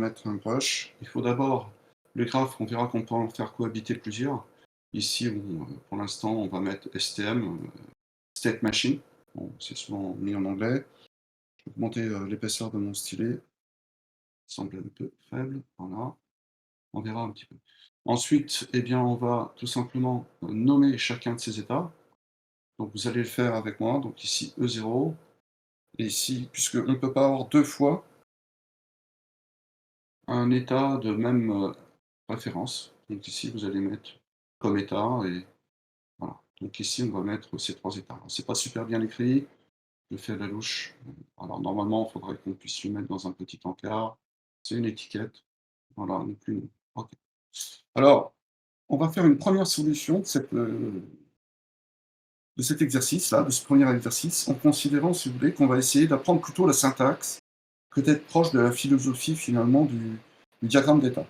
mettre un brush, il faut d'abord le graphe, on verra qu'on peut en faire cohabiter plusieurs. Ici, pour l'instant, on va mettre STM, State Machine. Bon, c'est souvent mis en anglais. Je vais augmenter, l'épaisseur de mon stylet. Il semble un peu faible, voilà. On verra un petit peu. Ensuite, eh bien, on va tout simplement, nommer chacun de ces états. Donc vous allez le faire avec moi. Donc ici E0 et ici, puisqu'on ne peut pas avoir 2 fois un état de même, référence. Donc ici, vous allez mettre comme état et voilà. Donc ici, on va mettre ces 3 états. Alors c'est pas super bien écrit, je le fais à la louche. Alors normalement, il faudrait qu'on puisse le mettre dans un petit encart. C'est une étiquette. Voilà, donc une OK. Alors, on va faire une première solution de cet exercice-là, de ce premier exercice, en considérant, si vous voulez, qu'on va essayer d'apprendre plutôt la syntaxe que d'être proche de la philosophie finalement du diagramme d'état.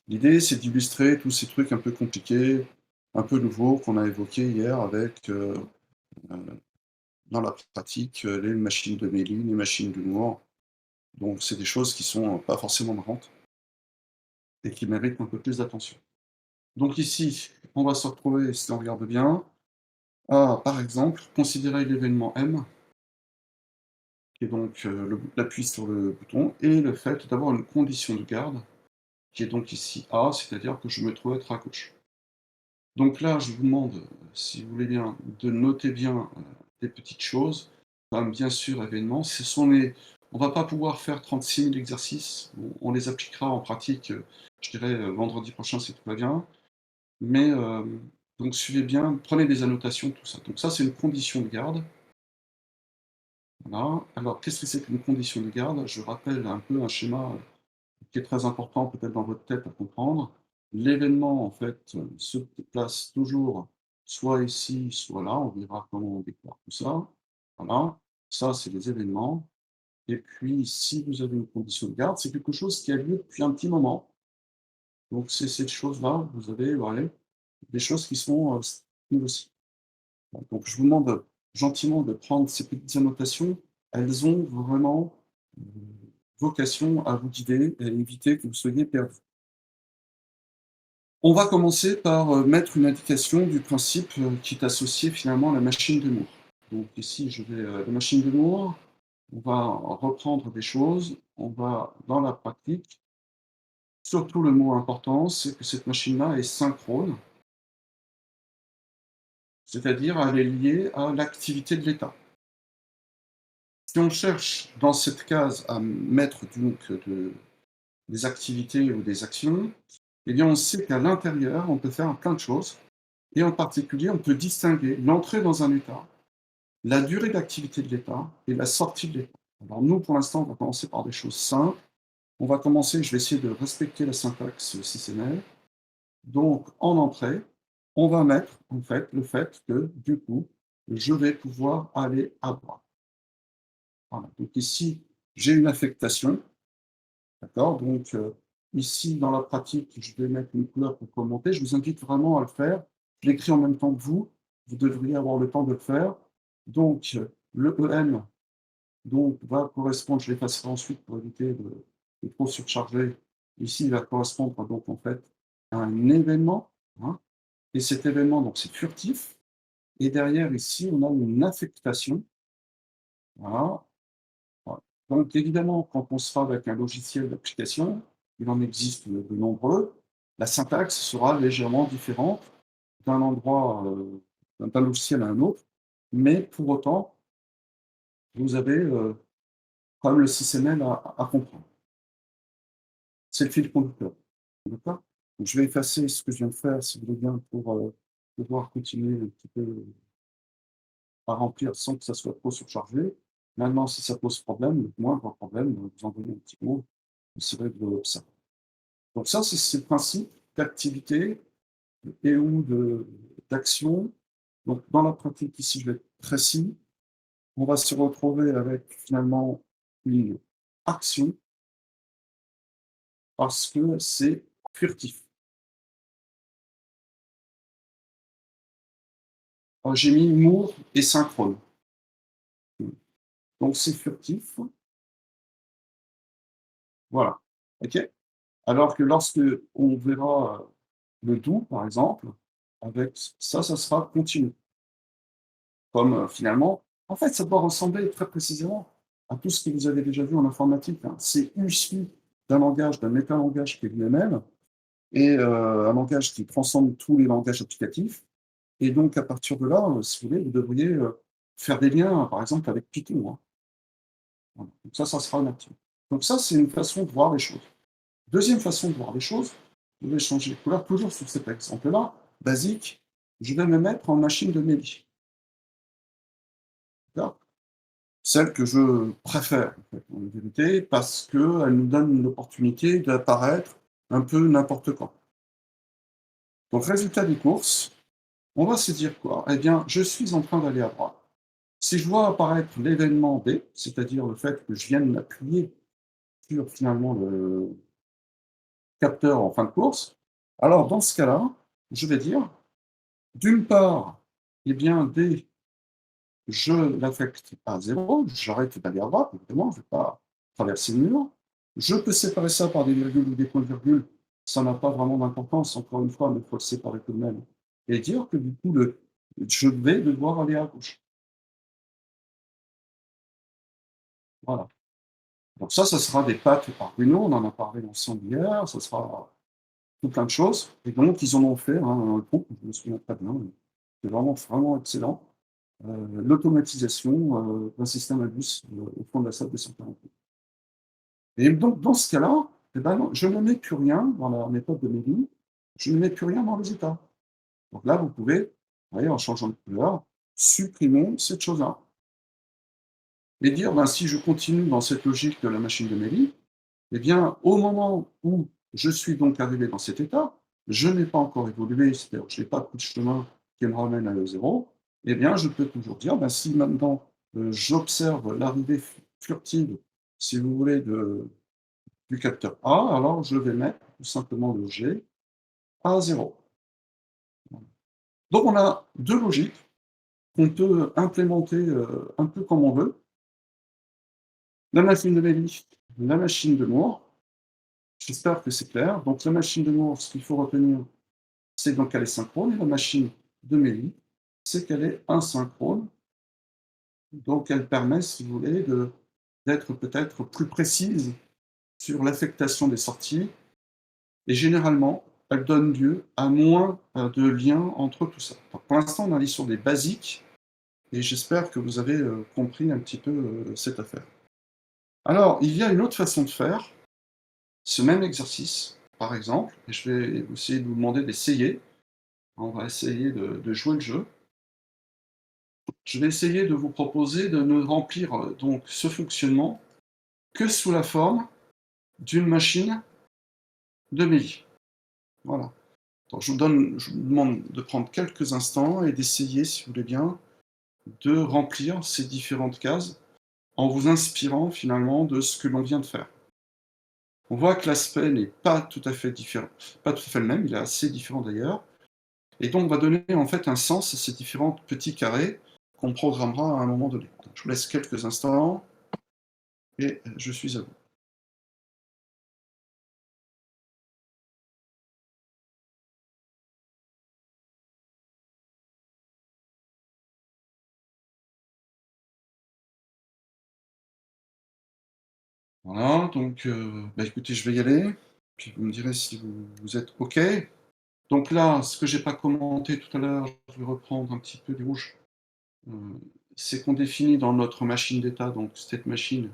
L'idée, c'est d'illustrer tous ces trucs un peu compliqués, un peu nouveaux qu'on a évoqués hier avec, heu, dans la pratique, les machines de Méline, les machines d'humour. Donc c'est des choses qui sont pas forcément marrantes et qui méritent un peu plus d'attention. Donc ici, on va se retrouver, si on regarde bien, à, par exemple, considérer l'événement M, qui est donc, l'appui sur le bouton et le fait d'avoir une condition de garde, qui est donc ici A, c'est-à-dire que je me trouve être à gauche. Donc là, je vous demande, si vous voulez bien, de noter bien, des petites choses, comme bien sûr événements. Ce sont les On va pas pouvoir faire 36 000 exercices, on les appliquera en pratique, je dirais, vendredi prochain si tout va bien. Mais, donc suivez bien, prenez des annotations, tout ça. Donc ça, c'est une condition de garde. Voilà. Alors, qu'est-ce que c'est qu'une condition de garde? Je rappelle un peu un schéma, qui est très important peut-être dans votre tête à comprendre. L'événement, en fait, se place toujours soit ici, soit là. On verra comment on déclare tout ça. Voilà. Ça, c'est les événements. Et puis, si vous avez une condition de garde, c'est quelque chose qui a lieu depuis un petit moment. Donc, c'est cette chose-là, vous avez, voilà, des choses qui sont, aussi. Donc je vous demande gentiment de prendre ces petites annotations. Elles ont vraiment, heu, vocation à vous guider et à éviter que vous soyez perdu. On va commencer par, mettre une indication du principe, qui est associé finalement à la machine de Moore. Donc ici je vais, la machine de Moore, on va reprendre des choses, on va dans la pratique, surtout le mot important, c'est que cette machine-là est synchrone, c'est-à-dire elle est liée à l'activité de l'État. Si on cherche dans cette case à mettre donc des activités ou des actions, eh bien on sait qu'à l'intérieur, on peut faire plein de choses et en particulier, on peut distinguer l'entrée dans un état, la durée d'activité de l'état et la sortie de l'état. Alors nous, pour l'instant, on va commencer par des choses simples. On va commencer, je vais essayer de respecter la syntaxe SysML. Donc en entrée, on va mettre en fait le fait que du coup, je vais pouvoir aller à droite. Voilà. Donc ici, j'ai une affectation. D'accord? Donc, ici, dans la pratique, je vais mettre une couleur pour commenter. Je vous invite vraiment à le faire. Je l'écris en même temps que vous. Vous devriez avoir le temps de le faire. Donc, le EM donc, va correspondre, je l'effacerai ensuite pour éviter de trop surcharger. Ici, il va correspondre donc en fait à un événement, hein, et cet événement, donc c'est furtif. Et derrière, ici, on a une affectation. Voilà. Ouais. Donc évidemment, quand on sera avec un logiciel d'application, il en existe de nombreux, la syntaxe sera légèrement différente d'un endroit, d'un logiciel à un autre, mais pour autant, vous avez, quand même le système à comprendre. C'est le fil conducteur, d'accord? Donc je vais effacer ce que je viens de faire, si vous voulez bien, pour, pouvoir continuer un petit peu à remplir sans que ça soit trop surchargé. Maintenant, si ça pose problème, le moindre problème, vous envoyez un petit mot, essayerez de l'observer. Donc ça, c'est le principe d'activité et ou d'action. Donc dans la pratique, ici, je vais être précis. On va se retrouver avec finalement une action parce que c'est furtif. Alors j'ai mis mot et synchrone. Donc c'est furtif, voilà. OK? Alors que lorsque on verra, le do, par exemple, avec ça, ça sera continu. Comme, finalement en fait, ça doit ressembler très précisément à tout ce que vous avez déjà vu en informatique, hein. C'est issu d'un langage, d'un métalangage qui est l'UML et un langage qui transcende tous les langages applicatifs et donc à partir de là, si vous voulez, vous devriez, faire des liens, par exemple, avec Python, hein. Voilà. Donc ça sera natif. Donc ça, c'est une façon de voir les choses. Deuxième façon de voir les choses, je vais changer de couleur, toujours sur cet exemple-là, basique, je vais me mettre en machine de Meli, d'accord? Celle que je préfère, en fait, en vérité, parce qu'elle nous donne l'opportunité d'apparaître un peu n'importe quand. Donc résultat des courses, on va se dire quoi? Eh bien, je suis en train d'aller à droite. Si je vois apparaître l'événement B, c'est-à-dire le fait que je vienne m'appuyer sur finalement le capteur en fin de course, alors dans ce cas-là, je vais dire, d'une part, eh bien, D, je l'affecte à 0, j'arrête d'aller à droite, évidemment, je ne vais pas traverser le mur. Je peux séparer ça par des virgules ou des points-virgules, ça n'a pas vraiment d'importance, encore une fois, mais il faut le séparer tout de même. Et dire que du coup, je vais devoir aller à gauche. Voilà. Donc ça sera des pattes Arduino, on en a parlé ensemble hier, ça sera tout plein de choses. Et donc, ils en ont fait un groupe, je me souviens très bien, c'est vraiment, vraiment excellent. L'automatisation d'un système à bus au fond de la salle des 148. Et donc, dans ce cas-là, eh ben non, je ne mets plus rien dans la méthode de Méline, je ne mets plus rien dans les états. Donc là, vous pouvez, vous voyez, en changeant de couleur, supprimer cette chose-là. Et dire, ben, si je continue dans cette logique de la machine de Méline, eh bien, au moment où je suis donc arrivé dans cet état, je n'ai pas encore évolué, c'est-à-dire que je n'ai pas pris de chemin qui me ramène à e 0, eh bien, je peux toujours dire, ben, si maintenant, j'observe l'arrivée furtive, si vous voulez, du capteur A, alors je vais mettre tout simplement le G à 0. Donc on a 2 logiques qu'on peut implémenter, un peu comme on veut. La machine de Méli, la machine de Moore, j'espère que c'est clair. Donc la machine de Moore, ce qu'il faut retenir, c'est donc qu'elle est synchrone et la machine de Méli, c'est qu'elle est asynchrone. Donc elle permet, si vous voulez, d'être peut-être plus précise sur l'affectation des sorties et généralement, elle donne lieu à moins, de liens entre tout ça. Donc pour l'instant, on est allé sur des basiques et j'espère que vous avez, compris un petit peu, cette affaire. Alors, il y a une autre façon de faire ce même exercice, par exemple, et je vais essayer de vous demander d'essayer. On va essayer de jouer le jeu. Je vais essayer de vous proposer de ne remplir donc ce fonctionnement que sous la forme d'une machine de Méli. Voilà. Donc je vous demande de prendre quelques instants et d'essayer, si vous voulez bien, de remplir ces différentes cases en vous inspirant finalement de ce que l'on vient de faire. On voit que l'aspect n'est pas tout à fait différent, pas tout à fait le même, il est assez différent d'ailleurs, et donc on va donner en fait un sens à ces différents petits carrés qu'on programmera à un moment donné. Donc, je vous laisse quelques instants et je suis à vous. Voilà, donc bah, écoutez, je vais y aller, puis vous me direz si vous êtes OK. Donc là, ce que j'ai pas commenté tout à l'heure, je vais reprendre un petit peu des rouges, c'est qu'on définit dans notre machine d'état, donc cette machine,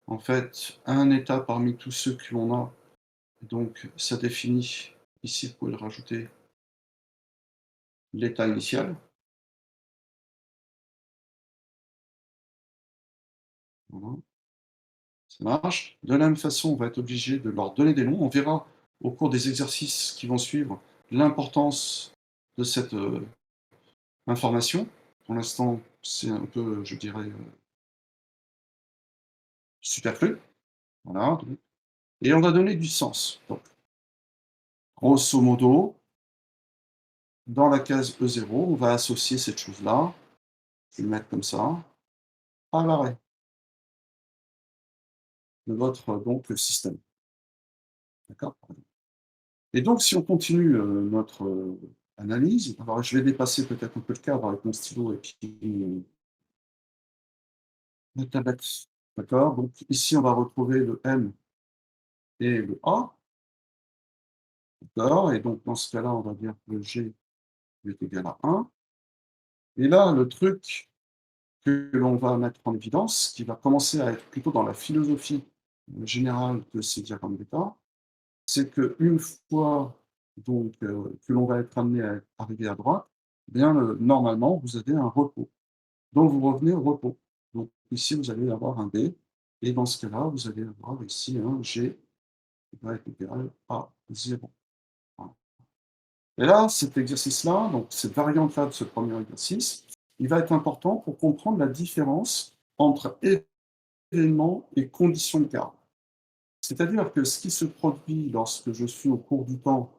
en fait, un état parmi tous ceux que l'on a. Donc ça définit, ici vous pouvez le rajouter, l'état initial. Voilà, ça marche. De la même façon, on va être obligé de leur donner des noms. On verra au cours des exercices qui vont suivre l'importance de cette, information. Pour l'instant, c'est un peu, je dirais, superflu. Voilà, et on va donner du sens. Donc, grosso modo, dans la case E0, on va associer cette chose-là, je vais le mettre comme ça, à l'arrêt. de votre donc système. D'accord? Et donc si on continue, notre, analyse, alors je vais dépasser peut-être un peu le cadre avec mon stylo et puis la tablette. D'accord? Donc ici, on va retrouver le M et le A, d'accord? Et donc dans ce cas-là, on va dire que le G est égal à 1. Et là, le truc que l'on va mettre en évidence, qui va commencer à être plutôt dans la philosophie, générale de ces diagrammes d'état, c'est qu'une fois donc, que l'on va être amené à arriver à droite, eh bien, normalement, vous avez un repos. Donc vous revenez au repos. Donc ici, vous allez avoir un B et dans ce cas-là, vous allez avoir ici un G qui va être égal à 0. Voilà. Et là, cet exercice-là, donc cette variante-là de ce premier exercice, il va être important pour comprendre la différence entre événement et condition de garde. C'est-à-dire que ce qui se produit lorsque je suis au cours du temps,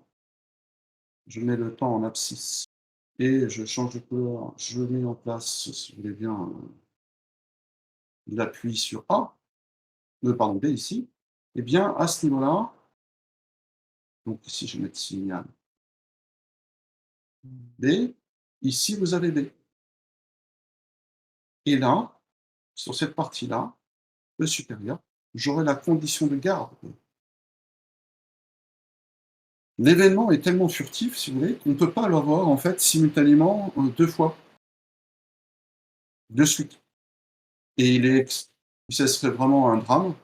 je mets le temps en abscisse et je change de couleur, je mets en place, si vous voulez bien, l'appui sur A, pardon, B ici, et bien à ce niveau-là, donc ici je vais mettre signal B, ici vous avez B. Et là, sur cette partie-là, le supérieur, j'aurai la condition de garde. L'événement est tellement furtif, si vous voulez, qu'on ne peut pas l'avoir en fait simultanément 2 fois, de suite. Et ça serait vraiment un drame.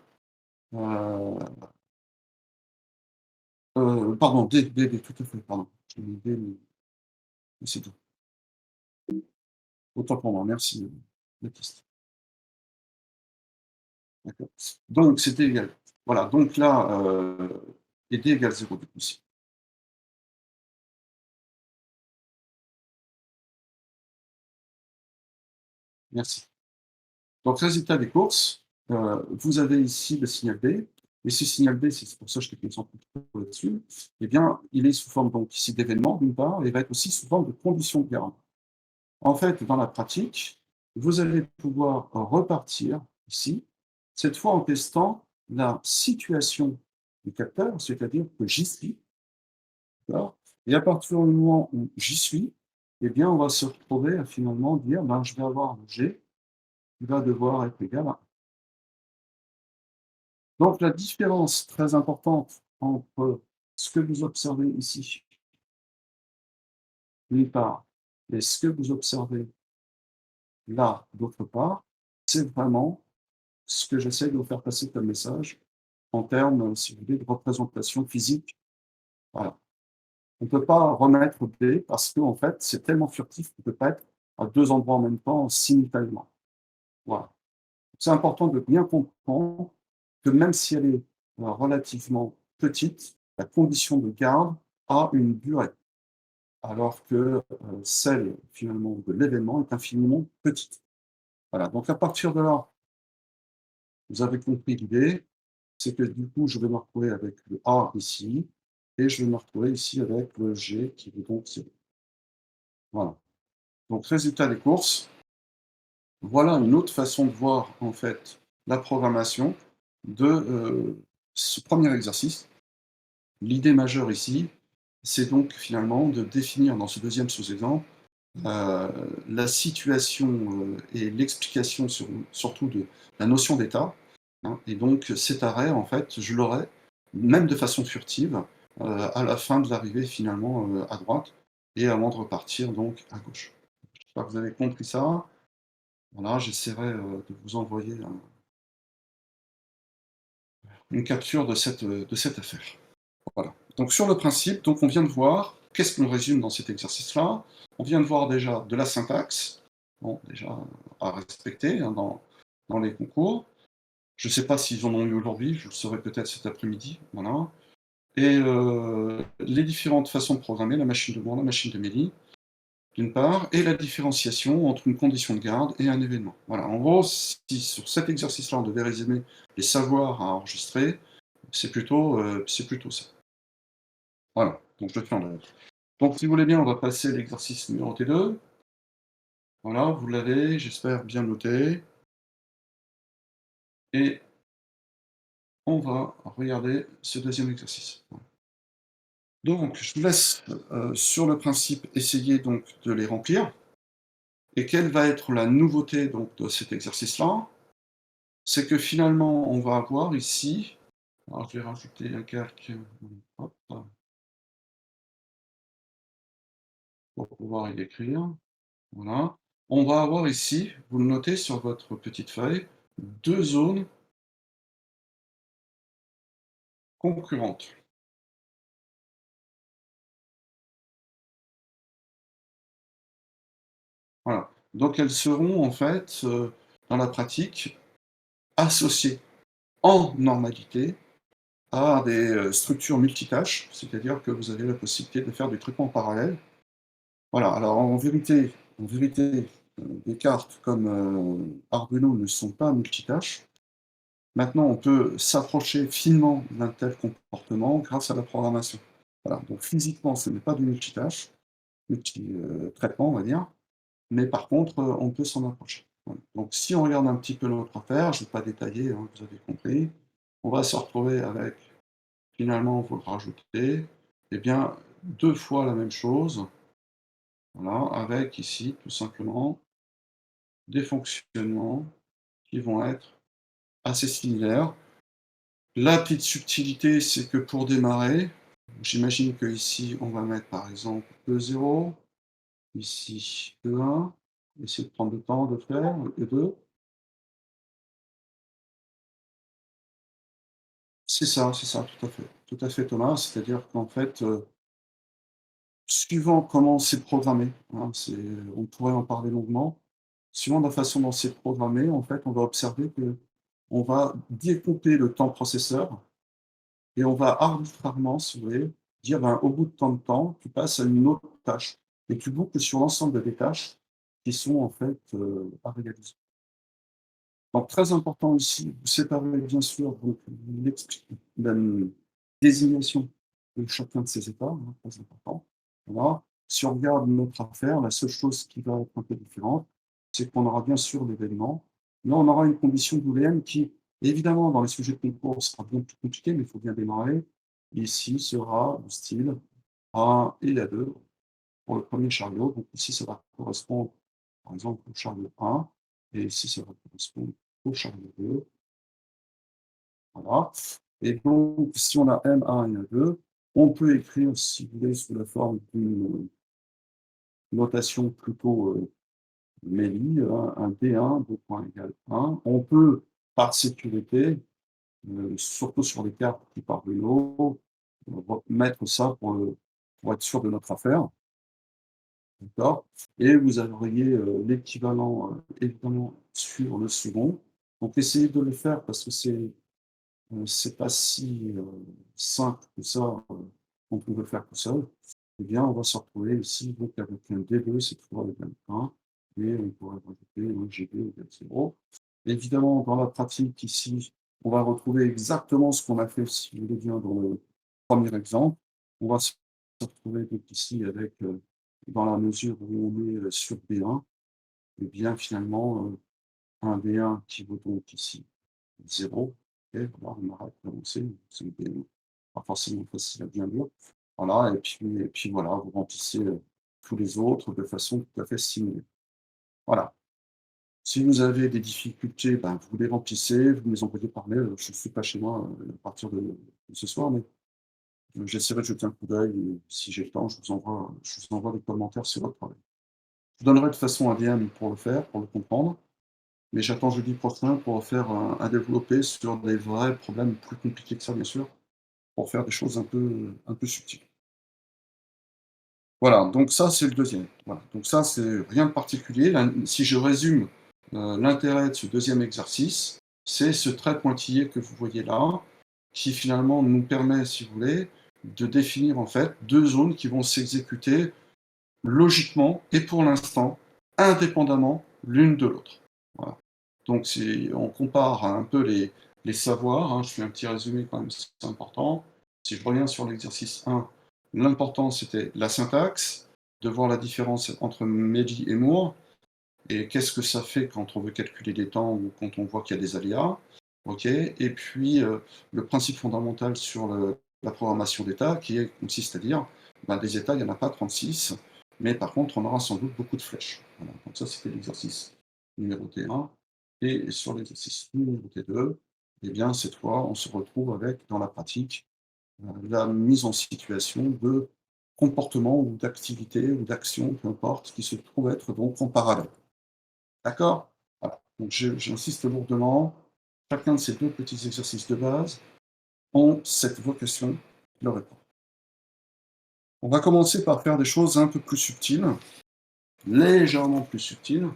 Heu, pardon, D, tout à fait, pardon. J'ai mis D, mais c'est tout. Autant pour moi, merci, Baptiste. D'accord. Donc c'était égal. Voilà, donc là, et D égale 0 du coup ici. Merci. Donc résultat des courses, vous avez ici le signal B et ce signal B, c'est pour ça que je t'ai concentré là-dessus, eh bien, il est sous forme donc ici d'événement d'une part et il va être aussi sous forme de condition de garde. En fait, dans la pratique, vous allez pouvoir repartir ici, cette fois en testant la situation du capteur, c'est-à-dire que j'y suis, d'accord? Et à partir du moment où j'y suis, eh bien, on va se retrouver à finalement dire, ben, je vais avoir le G qui va devoir être égal à. Donc la différence très importante entre ce que vous observez ici, d'une part, et ce que vous observez là, d'autre part, c'est vraiment ce que j'essaie de vous faire passer comme message en termes, si vous voulez, de représentation physique. Voilà. On ne peut pas remettre D parce qu'en fait, c'est tellement furtif qu'on ne peut pas être à 2 endroits en même temps simultanément. Voilà. C'est important de bien comprendre que même si elle est, relativement petite, la condition de garde a une durée, alors que, celle finalement de l'événement est infiniment petite. Voilà, donc à partir de là, vous avez compris l'idée, c'est que du coup, je vais me retrouver avec le A ici et je vais me retrouver ici avec le G qui est donc 0. Voilà. Donc résultat des courses, voilà une autre façon de voir en fait la programmation de, ce premier exercice. L'idée majeure ici, c'est donc finalement de définir dans ce deuxième sous-exemple, heu, la situation, et l'explication surtout de la notion d'état, hein, et donc cet arrêt en fait, je l'aurai, même de façon furtive, à la fin de l'arrivée finalement, à droite et avant de repartir donc à gauche. J'espère que vous avez compris ça. Voilà, j'essaierai, de vous envoyer une capture de cette affaire. Voilà. Donc sur le principe, donc on vient de voir, qu'est-ce qu'on résume dans cet exercice-là? On vient de voir déjà de la syntaxe, bon déjà à respecter, hein, dans les concours. Je ne sais pas s'ils en ont eu aujourd'hui, je le saurai peut-être cet après-midi, voilà. Et les différentes façons de programmer la machine de Moore, la machine de Mélie, d'une part, et la différenciation entre une condition de garde et un événement. Voilà, en gros, si sur cet exercice-là, on devait résumer les savoirs à enregistrer, c'est plutôt ça. Voilà, donc je le fais en live. Donc si vous voulez bien, on va passer à l'exercice numéro T2. Voilà, vous l'avez, j'espère bien noté. Et on va regarder ce deuxième exercice. Donc je vous laisse, sur le principe, essayer donc de les remplir et quelle va être la nouveauté donc de cet exercice-là? C'est que finalement, on va avoir ici, alors je vais rajouter un calque, hop, pour pouvoir y écrire, voilà. On va avoir ici, vous le notez sur votre petite feuille, 2 zones concurrentes. Voilà. Donc elles seront en fait, dans la pratique, associées en normalité à des, structures multitâches, c'est-à-dire que vous avez la possibilité de faire du traitement parallèle. Voilà, alors en vérité, des cartes comme, Arduino ne sont pas multitâches. Maintenant, on peut s'approcher finement d'un tel comportement grâce à la programmation. Voilà, donc physiquement, ce n'est pas du multitâche, traitement, on va dire, mais par contre, on peut s'en approcher. Voilà. Donc si on regarde un petit peu notre affaire, je ne vais pas détailler, hein, vous avez compris, on va se retrouver avec, finalement, vous le rajoutez, eh bien, 2 fois la même chose, voilà, avec ici, tout simplement, des fonctionnements qui vont être assez similaires. La petite subtilité, c'est que pour démarrer, j'imagine qu'ici, on va mettre par exemple E0, ici E1, essayer de prendre le temps de faire, E2. C'est ça, tout à fait Thomas, c'est-à-dire qu'en fait, suivant comment c'est programmé, hein, on pourrait en parler longuement. Suivant la façon dont c'est programmé, en fait, on va observer que on va découper le temps processeur et on va arbitrairement, si vous voulez, dire: «Ben, au bout de tant de temps, tu passes à une autre tâche» et tu boucles sur l'ensemble des tâches qui sont en fait, à réaliser. Donc très important ici, vous séparez bien sûr donc la désignation de chacun de ces états, hein, très important. Voilà. Si on regarde notre affaire, la seule chose qui va être un peu différente, c'est qu'on aura bien sûr l'événement, mais on aura une condition booléenne qui, évidemment, dans les sujets de concours, sera bien plus compliqué, mais il faut bien démarrer. Ici sera du style A et A2 pour le premier chariot. Donc ici, ça va correspondre, par exemple, au chariot 1, et ici, ça va correspondre au chariot 2. Voilà. Et donc, si on a M1 et M2, on peut écrire, si vous voulez, sous la forme d'une notation plutôt MELI, un D1, 2 points égale 1. On peut, par sécurité, surtout sur les cartes qui partent de l'eau, mettre ça pour être sûr de notre affaire. D'accord? Et vous auriez, l'équivalent, évidemment sur le second. Donc essayez de le faire parce que c'est pas si, simple que ça, qu'on peut le faire tout seul. Eh bien, on va se retrouver ici donc avec un D2, cette fois égal 1 et on pourrait rajouter un G2 égale 0. Évidemment, dans la pratique ici, on va retrouver exactement ce qu'on a fait, si vous voulez bien, dans le premier exemple. On va se retrouver donc ici avec, dans la mesure où on est, sur B1, et bien finalement, un B1 qui vaut donc ici 0, et voilà, on arrête d'avancer, c'est pas forcément facile à bien lire. Voilà, et puis voilà, vous remplissez, tous les autres de façon tout à fait similaire. Voilà. Si vous avez des difficultés, ben, vous les remplissez, vous me les envoyez par mail, je ne suis pas chez moi, à partir de ce soir, mais j'essaierai de jeter un coup d'œil et si j'ai le temps, je vous envoie des commentaires sur votre travail. Je vous donnerai de toute façon un DM pour le faire, pour le comprendre, mais j'attends jeudi prochain pour faire un développé sur des vrais problèmes plus compliqués que ça, bien sûr, pour faire des choses un peu subtiles. Voilà, donc ça, c'est le deuxième. Voilà, donc ça, c'est rien de particulier. Si je résume, l'intérêt de ce deuxième exercice, c'est ce trait pointillé que vous voyez là, qui finalement nous permet, si vous voulez, de définir en fait 2 zones qui vont s'exécuter logiquement et pour l'instant, indépendamment l'une de l'autre. Voilà. Donc si on compare un peu les savoirs, hein, je fais un petit résumé quand même, c'est important. Si je reviens sur l'exercice 1, l'important c'était la syntaxe, de voir la différence entre Medi et Moore, et qu'est-ce que ça fait quand on veut calculer des temps ou quand on voit qu'il y a des aléas. OK? Et puis, le principe fondamental sur la programmation d'état consiste à dire, ben, des états, il y en a pas 36, mais par contre, on aura sans doute beaucoup de flèches. Voilà, donc ça, c'était l'exercice numéro T1 et sur l'exercice numéro T2, eh bien, cette fois, on se retrouve avec, dans la pratique, la mise en situation de comportement ou d'activité ou d'action, peu importe, qui se trouve être donc en parallèle. D'accord? Voilà, donc j'insiste lourdement, chacun de ces 2 petits exercices de base ont cette vocation de répondre. On va commencer par faire des choses un peu plus subtiles, légèrement plus subtiles,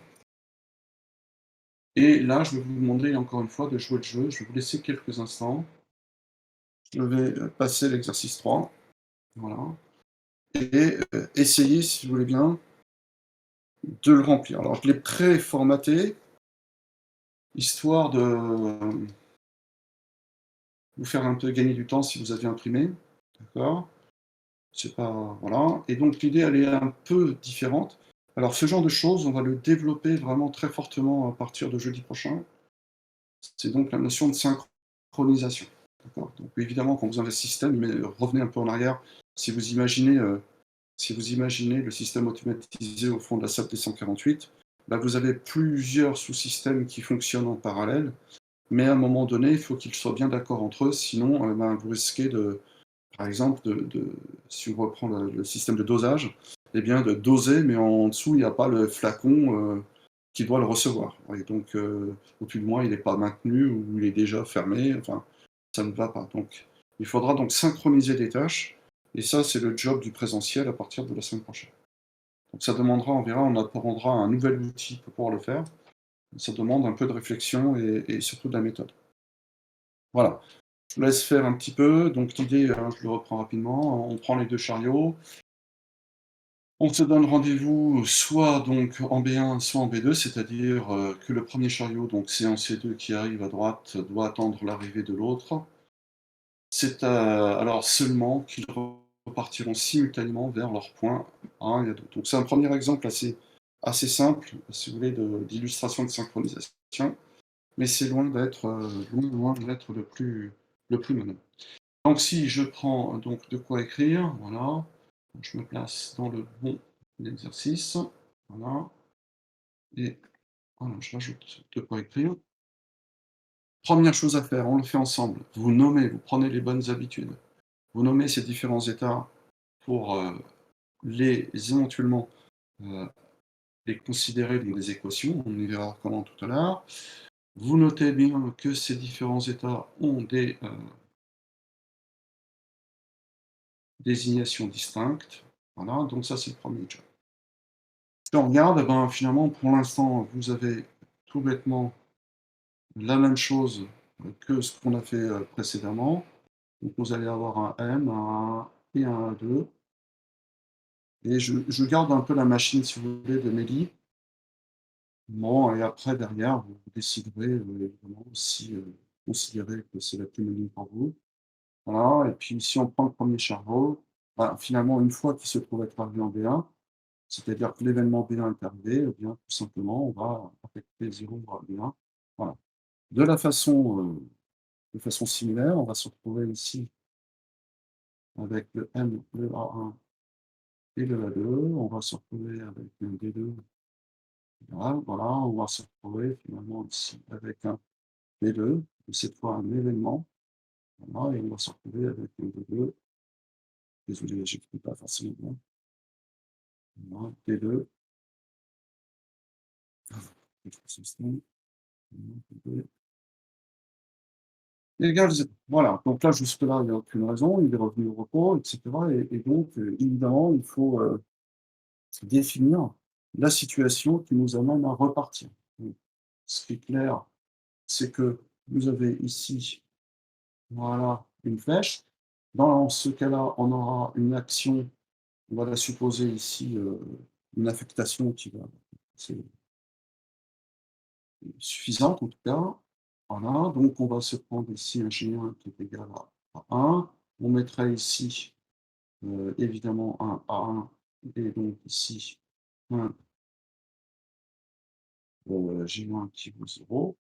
et là, je vais vous demander encore une fois de jouer le jeu. Je vais vous laisser quelques instants. Je vais, passer l'exercice 3, voilà, et essayer, si vous voulez bien, de le remplir. Alors je l'ai pré-formaté, histoire de vous faire un peu gagner du temps si vous aviez imprimé, d'accord? C'est pas voilà, et donc l'idée, elle est un peu différente. Alors ce genre de choses, on va le développer vraiment très fortement à partir de jeudi prochain. C'est donc la notion de synchronisation, d'accord? Donc évidemment, quand vous avez ce système, mais revenez un peu en arrière, si vous imaginez, si vous imaginez le système automatisé au fond de la SAP D148, là, vous avez plusieurs sous-systèmes qui fonctionnent en parallèle, mais à un moment donné, il faut qu'ils soient bien d'accord entre eux, sinon, ben, vous risquez de par exemple, si on reprend le système de dosage, eh bien de doser, mais en dessous, il n'y a pas le flacon, qui doit le recevoir et donc au-dessus de moi, il n'est pas maintenu ou il est déjà fermé, enfin, ça ne va pas. Donc il faudra donc synchroniser des tâches et ça, c'est le job du présentiel à partir de la semaine prochaine. Donc ça demandera, on verra, on apprendra un nouvel outil pour pouvoir le faire. Ça demande un peu de réflexion et surtout de la méthode. Voilà. Je vous laisse faire un petit peu. Donc l'idée, je le reprends rapidement, on prend les 2 chariots, on se donne rendez-vous soit donc en B1, soit en B2, c'est-à-dire, que le premier chariot, donc c'est en C2 qui arrive à droite, doit attendre l'arrivée de l'autre. C'est, alors seulement qu'ils repartiront simultanément vers leur point A et A2. Donc c'est un premier exemple assez simple, si vous voulez, d'illustration de synchronisation, mais c'est loin d'être, loin d'être le plus manœuvre. Donc si je prends donc de quoi écrire, voilà, je me place dans le bon exercice, voilà, et voilà, je rajoute de quoi écrire. Première chose à faire, on le fait ensemble. Vous nommez, vous prenez les bonnes habitudes. Vous nommez ces différents états pour les éventuellement euh, les considérer dans des équations. On y verra comment tout à l'heure. Vous notez bien que ces différents états ont des désignations distinctes. Voilà, donc ça c'est le premier job. Si on regarde, eh ben, finalement, pour l'instant, vous avez tout bêtement la même chose que ce qu'on a fait précédemment. Donc vous allez avoir un M, un A et un A2. Et je garde un peu la machine, si vous voulez, de Mélie. Bon, et après, derrière, vous déciderez évidemment si considérez que c'est la plus maligne pour vous. Voilà, et puis si on prend le premier chariot, bah, finalement, une fois qu'il se trouve être arrivé en B1, c'est-à-dire que l'événement B1 est arrivé, eh bien, tout simplement, on va affecter 0 à B1. Voilà. De façon similaire, on va se retrouver ici avec le M, le A1 et le A2. On va se retrouver avec un D2. Voilà, on va se retrouver finalement ici avec un D2, et cette fois un événement. Voilà, et on va se retrouver avec un D2. Désolé, j'écris pas forcément bien. Voilà, D2. D2 égale 0. Voilà, donc là, jusque-là, il n'y a aucune raison, il est revenu au repos, etc. Et donc, évidemment, il faut définir la situation qui nous amène à repartir. Donc, ce qui est clair, c'est que vous avez ici, voilà, une flèche. Dans ce cas-là, on aura une action, on va la supposer ici, une affectation qui va c'est suffisante en tout cas. Voilà, donc on va se prendre ici un G1 qui est égal à 1. On mettrait ici, évidemment un A1 et donc ici un G1 qui vaut 0.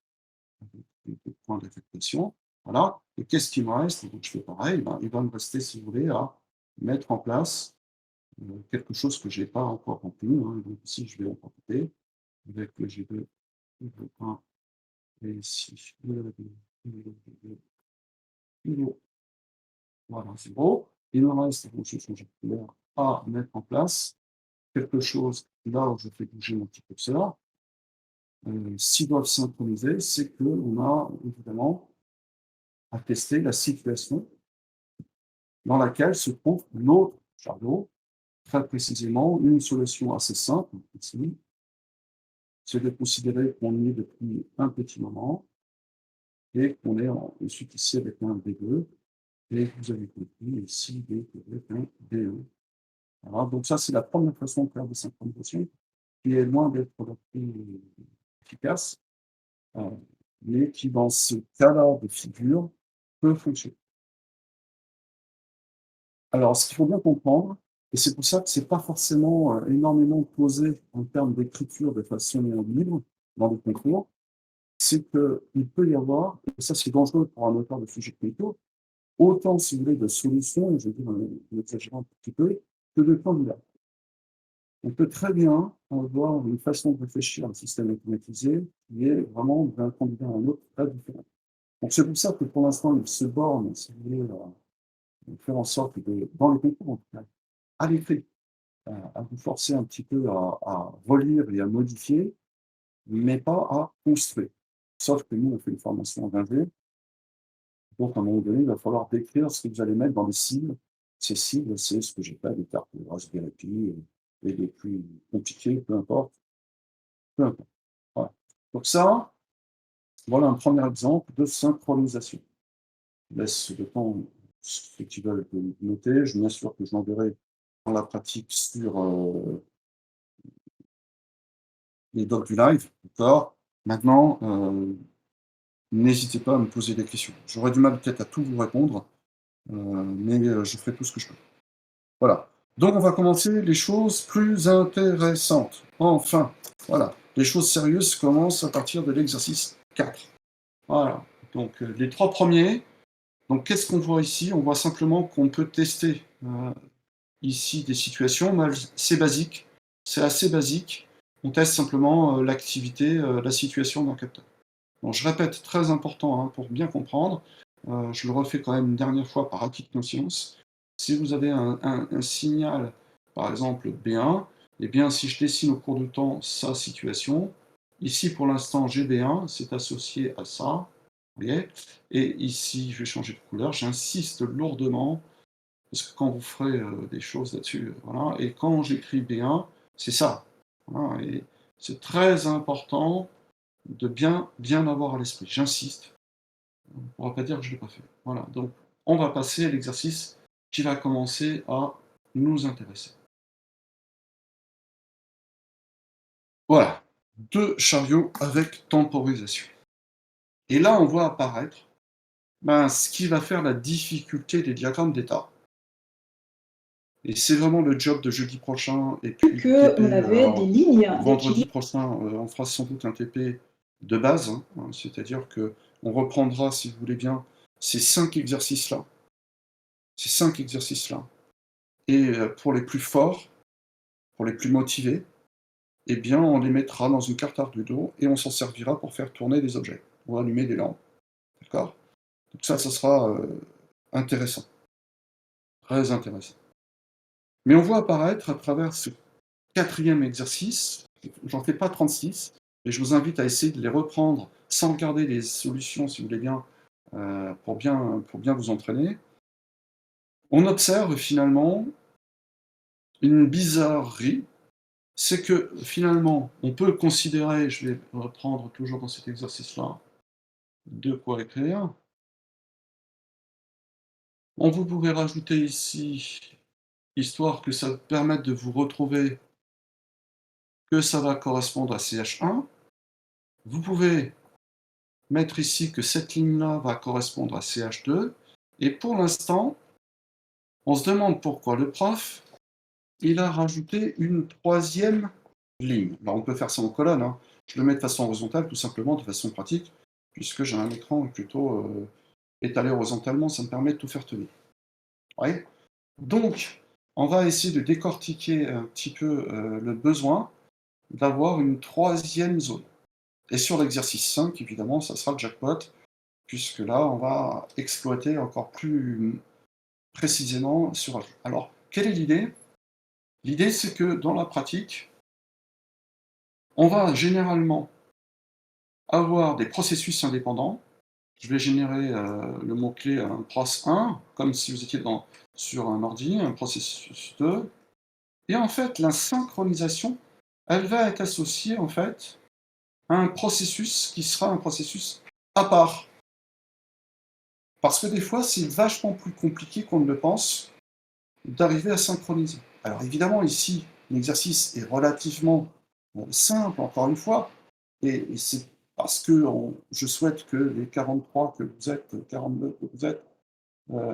de points d'affectation. Voilà. Et qu'est-ce qui me reste? Donc je fais pareil, ben, il va me rester, si vous voulez, à mettre en place quelque chose que je n'ai pas encore rempli, hein. Donc ici, je vais en profiter avec le G2, le 1 et ici, le voilà, c'est beau. Il me reste, donc je vais changer de couleur, à mettre en place quelque chose là où je fais bouger mon petit curseur. S'ils doivent synchroniser, c'est qu'on a évidemment à tester la situation dans laquelle se trouve l'autre chariot. Très précisément, une solution assez simple ici, c'est de considérer qu'on y est depuis un petit moment et qu'on est ensuite ici avec un B2 et vous avez compris ici avec un B1. Voilà, donc ça c'est la première façon de faire des synchronisations qui est loin d'être la plus efficace, euh, mais qui dans ce cas-là de figure peut fonctionner. Alors ce qu'il faut bien comprendre, et c'est pour ça que c'est pas forcément énormément posé en termes d'écriture de façon libre dans les concours, c'est qu'il peut y avoir, et ça c'est dangereux pour un auteur de sujets techniques, autant, si vous voulez, de solutions, je vais dire en exagérant un petit peu, que de candidats. On peut très bien avoir une façon de réfléchir à un système automatisé qui est vraiment d'un candidat à un autre très différent. Donc c'est pour ça que pour l'instant, il se borne, si vous voulez, à faire en sorte de, dans les concours en tout cas, à l'écrit, à vous forcer un petit peu à relire et à modifier, mais pas à construire. Sauf que nous, on fait une formation en 20. Donc, à un moment donné, il va falloir décrire ce que vous allez mettre dans les cibles. Ces cibles, c'est ce que j'ai fait, des cartes de Raspberry Pi et les plus compliquées, peu importe, peu importe. Voilà. Donc ça, voilà un premier exemple de synchronisation. Je laisse le temps ceux qui veulent de noter. Je m'assure que je l'enverrai dans la pratique sur les docs du live. D'accord. Maintenant, n'hésitez pas à me poser des questions. J'aurais du mal peut-être à tout vous répondre, mais je ferai tout ce que je peux. Voilà. Donc on va commencer les choses plus intéressantes. Enfin, voilà. Les choses sérieuses commencent à partir de l'exercice 4. Voilà. Donc les trois premiers. Donc qu'est-ce qu'on voit ici? On voit simplement qu'on peut tester ici des situations. C'est basique. C'est assez basique. On teste simplement l'activité, la situation d'un capteur. Donc je répète, très important hein, pour bien comprendre. Je le refais quand même une dernière fois par acquis de conscience. Si vous avez un signal, par exemple B1, eh bien si je dessine au cours du temps sa situation, ici pour l'instant j'ai B1, c'est associé à ça, vous voyez, et ici je vais changer de couleur, j'insiste lourdement, parce que quand vous ferez des choses là-dessus, voilà, et quand j'écris B1, c'est ça, voilà, et c'est très important de bien avoir à l'esprit. J'insiste, on ne pourra pas dire que je ne l'ai pas fait. Voilà, donc on va passer à l'exercice qui va commencer à nous intéresser. Voilà, deux chariots avec temporisation. Et là, on voit apparaître ce qui va faire la difficulté des diagrammes d'état. Et c'est vraiment le job de jeudi prochain et puis du Que on TP. avait des Alors, lignes vendredi d'équilibre. prochain, on fera sans doute un TP de base, hein, c'est-à-dire que on reprendra, si vous voulez bien, ces 5 exercices-là. Ces 5 exercices-là. Et pour les plus forts, pour les plus motivés, eh bien, on les mettra dans une carte Arduino et on s'en servira pour faire tourner des objets ou allumer des lampes. D'accord? Donc ça sera intéressant, très intéressant. Mais on voit apparaître à travers ce quatrième exercice, j'en fais pas 36, mais je vous invite à essayer de les reprendre sans regarder les solutions, si vous voulez bien, pour bien vous entraîner. On observe finalement une bizarrerie. C'est que finalement, on peut considérer, je vais reprendre toujours dans cet exercice-là, de quoi écrire. Vous pouvez rajouter ici, histoire que ça permette de vous retrouver, que ça va correspondre à CH1. Vous pouvez mettre ici que cette ligne-là va correspondre à CH2. Et pour l'instant, on se demande pourquoi le prof, il a rajouté une troisième ligne. Alors on peut faire ça en colonne, hein. Je le mets de façon horizontale, tout simplement, de façon pratique. puisque j'ai un écran plutôt, étalé horizontalement, ça me permet de tout faire tenir. Ouais. Donc, on va essayer de décortiquer un petit peu, le besoin d'avoir une troisième zone. Et sur l'exercice 5, évidemment, ça sera le jackpot, puisque là, on va exploiter encore plus précisément sur un jeu. Alors, quelle est l'idée? L'idée, c'est que dans la pratique, on va généralement avoir des processus indépendants. Je vais générer, le mot-clé, un proc1, comme si vous étiez sur un ordi, un processus 2. Et en fait, la synchronisation, elle va être associée, en fait, à un processus qui sera un processus à part. Parce que des fois, c'est vachement plus compliqué qu'on ne le pense d'arriver à synchroniser. Alors évidemment, ici, l'exercice est relativement simple, encore une fois, et c'est parce que je souhaite que les 43 que vous êtes, 42 que vous êtes,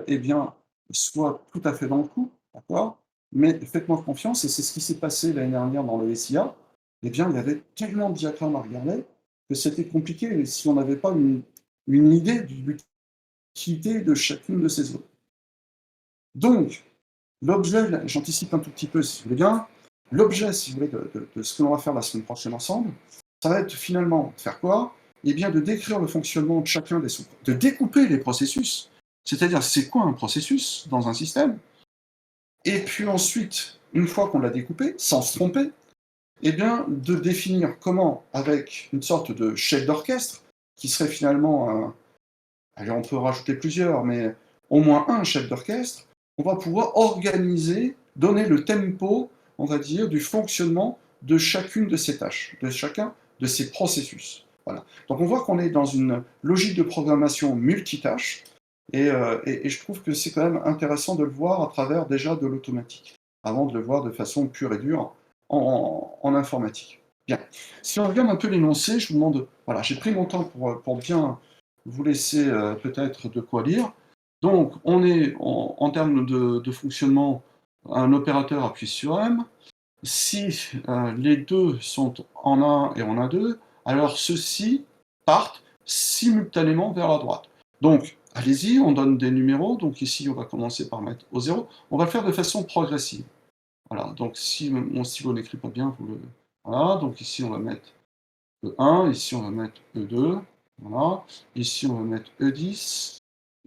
eh bien, soient tout à fait dans le coup, d'accord? Mais faites-moi confiance, et c'est ce qui s'est passé l'année dernière dans le SIA. Eh bien, il y avait tellement de diagrammes à regarder que c'était compliqué, et si on n'avait pas une idée de l'utilité de chacune de ces zones. Donc, l'objet, j'anticipe un tout petit peu si vous voulez bien, l'objet, si vous voulez, de ce que l'on va faire la semaine prochaine ensemble, ça va être finalement de faire quoi? Eh bien, de décrire le fonctionnement de chacun des sous, de découper les processus, c'est-à-dire c'est quoi un processus dans un système, et puis ensuite, une fois qu'on l'a découpé, sans se tromper, eh bien, de définir comment, avec une sorte de chef d'orchestre, qui serait finalement un, allez, on peut rajouter plusieurs, mais au moins un chef d'orchestre, on va pouvoir organiser, donner le tempo, on va dire, du fonctionnement de chacune de ces tâches, de chacun de ces processus. Voilà. Donc on voit qu'on est dans une logique de programmation multitâche, et je trouve que c'est quand même intéressant de le voir à travers déjà de l'automatique, avant de le voir de façon pure et dure en informatique. Bien. Si on regarde un peu l'énoncé, je vous demande, voilà, j'ai pris mon temps pour bien vous laisser peut-être de quoi lire. Donc, on est en termes de fonctionnement, un opérateur appuie sur M. Si les deux sont en un et en A2, alors ceux-ci partent simultanément vers la droite. Donc, allez-y, on donne des numéros. Donc ici, on va commencer par mettre au 0. On va le faire de façon progressive. Voilà, donc si mon stylo n'écrit pas bien, vous le... Voilà, donc ici, on va mettre E1, ici, on va mettre E2. Voilà, ici, on va mettre E10.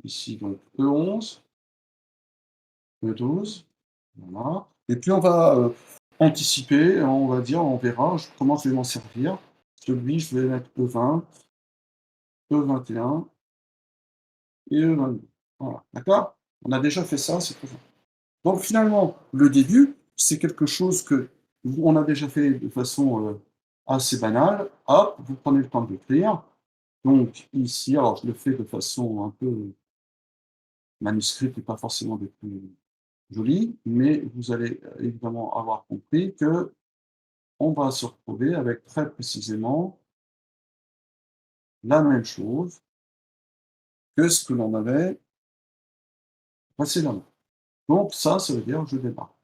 Ici, donc E11, E12. Voilà. Et puis on va anticiper, on va dire, on verra comment je vais m'en servir. Celui, je vais mettre E20, E21 et E22. Voilà, d'accord? On a déjà fait ça, c'est très bien. Donc finalement, le début, c'est quelque chose que on a déjà fait de façon assez banale. Hop, vous prenez le temps de l'écrire. Donc ici, alors je le fais de façon un peu manuscrite et pas forcément des plus jolies, mais vous allez évidemment avoir compris que on va se retrouver avec très précisément la même chose que ce que l'on avait précédemment. Donc ça veut dire je démarre.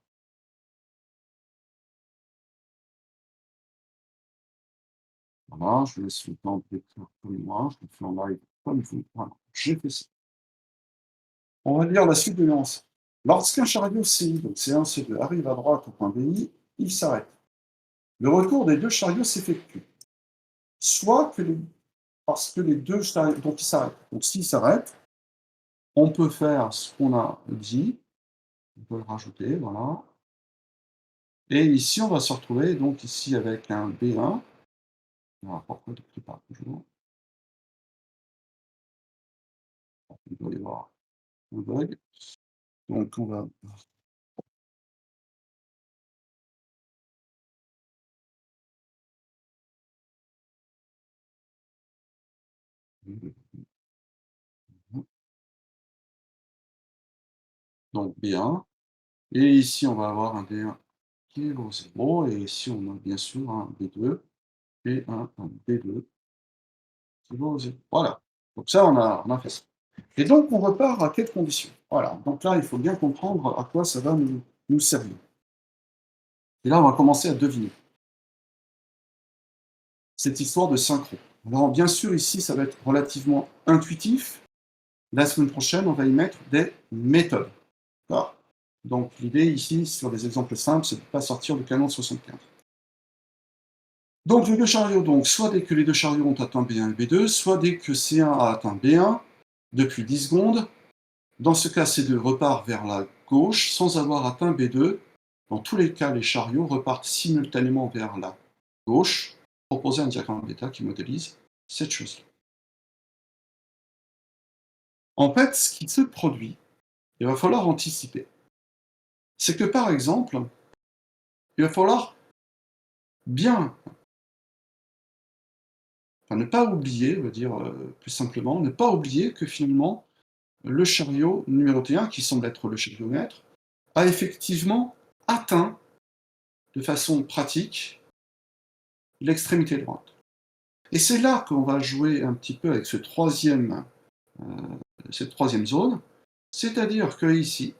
Voilà, je laisse le temps d'écrire comme moi, je le fais en live comme vous. Voilà, j'ai fait ça. On va lire la suite de l'ensemble. Lorsqu'un chariot CI, donc C1, C2, arrive à droite au point BI, il s'arrête. Le retour des deux chariots s'effectue. Soit que les, parce que les deux chariots, donc ils s'arrêtent. Donc s'ils s'arrêtent, on peut faire ce qu'on a dit, on peut le rajouter, voilà. Et ici, on va se retrouver donc ici avec un B1. Alors pourquoi il ne plie pas toujours? Il doit y avoir un bug. Donc on va donc B1. Et ici, on va avoir un B1 qui est au 0. Et ici, on a bien sûr un B2 et un B2 qui va au 0. Voilà. Donc ça, on a fait ça. Et donc, on repart à quelles conditions? Voilà. Donc là, il faut bien comprendre à quoi ça va nous servir. Et là, on va commencer à deviner cette histoire de synchro. Alors bien sûr, ici, ça va être relativement intuitif. La semaine prochaine, on va y mettre des méthodes. D'accord? Donc l'idée ici, sur des exemples simples, c'est de ne pas sortir du canon de 75. Donc les deux chariots, donc, soit dès que les deux chariots ont atteint B1 et B2, soit dès que C1 a atteint B1, depuis 10 secondes. Dans ce cas, C2 repart vers la gauche sans avoir atteint B2. Dans tous les cas, les chariots repartent simultanément vers la gauche. Proposer un diagramme bêta qui modélise cette chose-là. En fait, ce qui se produit, il va falloir anticiper. C'est que par exemple, il va falloir bien, enfin, ne pas oublier, on va dire plus simplement, ne pas oublier que finalement, le chariot numéroté 1, qui semble être le chariot maître, a effectivement atteint de façon pratique l'extrémité droite. Et c'est là qu'on va jouer un petit peu avec euh, cette troisième zone, c'est-à-dire que ici,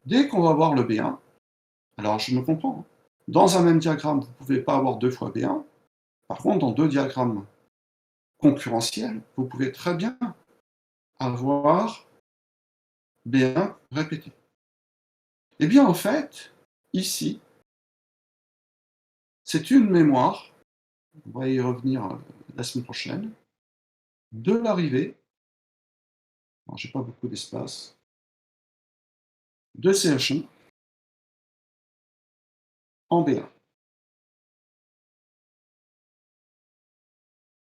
dès qu'on va voir le B1, alors je me comprends, hein, dans un même diagramme, vous ne pouvez pas avoir deux fois B1, par contre, dans deux diagrammes concurrentiels, vous pouvez très bien avoir B1 répété. Eh bien, en fait, ici, c'est une mémoire, on va y revenir la semaine prochaine, de l'arrivée, alors j'ai pas beaucoup d'espace, de CH1 en B1.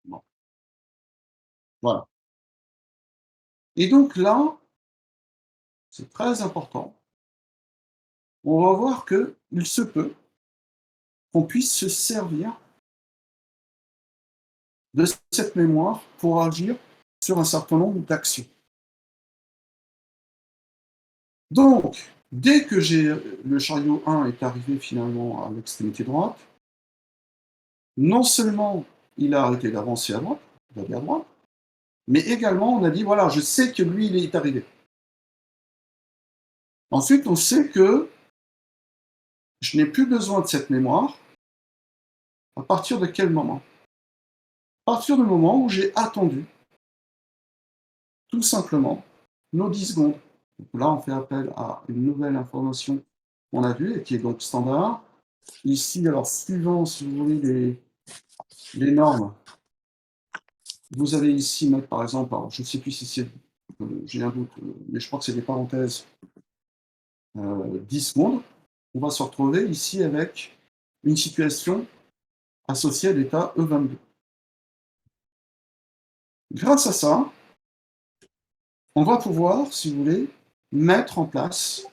Bon, voilà. Et donc là, c'est très important, on va voir qu'il se peut qu'on puisse se servir de cette mémoire pour agir sur un certain nombre d'actions. Donc, dès que le chariot 1 est arrivé finalement à l'extrémité droite, non seulement il a arrêté d'avancer à droite, d'aller à droite, mais également on a dit voilà, je sais que lui il est arrivé. Ensuite, on sait que je n'ai plus besoin de cette mémoire. À partir de quel moment? À partir du moment où j'ai attendu, tout simplement, nos 10 secondes. Donc là, on fait appel à une nouvelle information qu'on a vue et qui est donc standard. Ici, alors, suivant, si vous voulez, les normes, vous allez ici mettre, par exemple, alors, je ne sais plus si c'est, j'ai un doute, mais je crois que c'est des parenthèses, 10 secondes. On va se retrouver ici avec une situation associée à l'état E22. Grâce à ça, on va pouvoir, si vous voulez, mettre en place,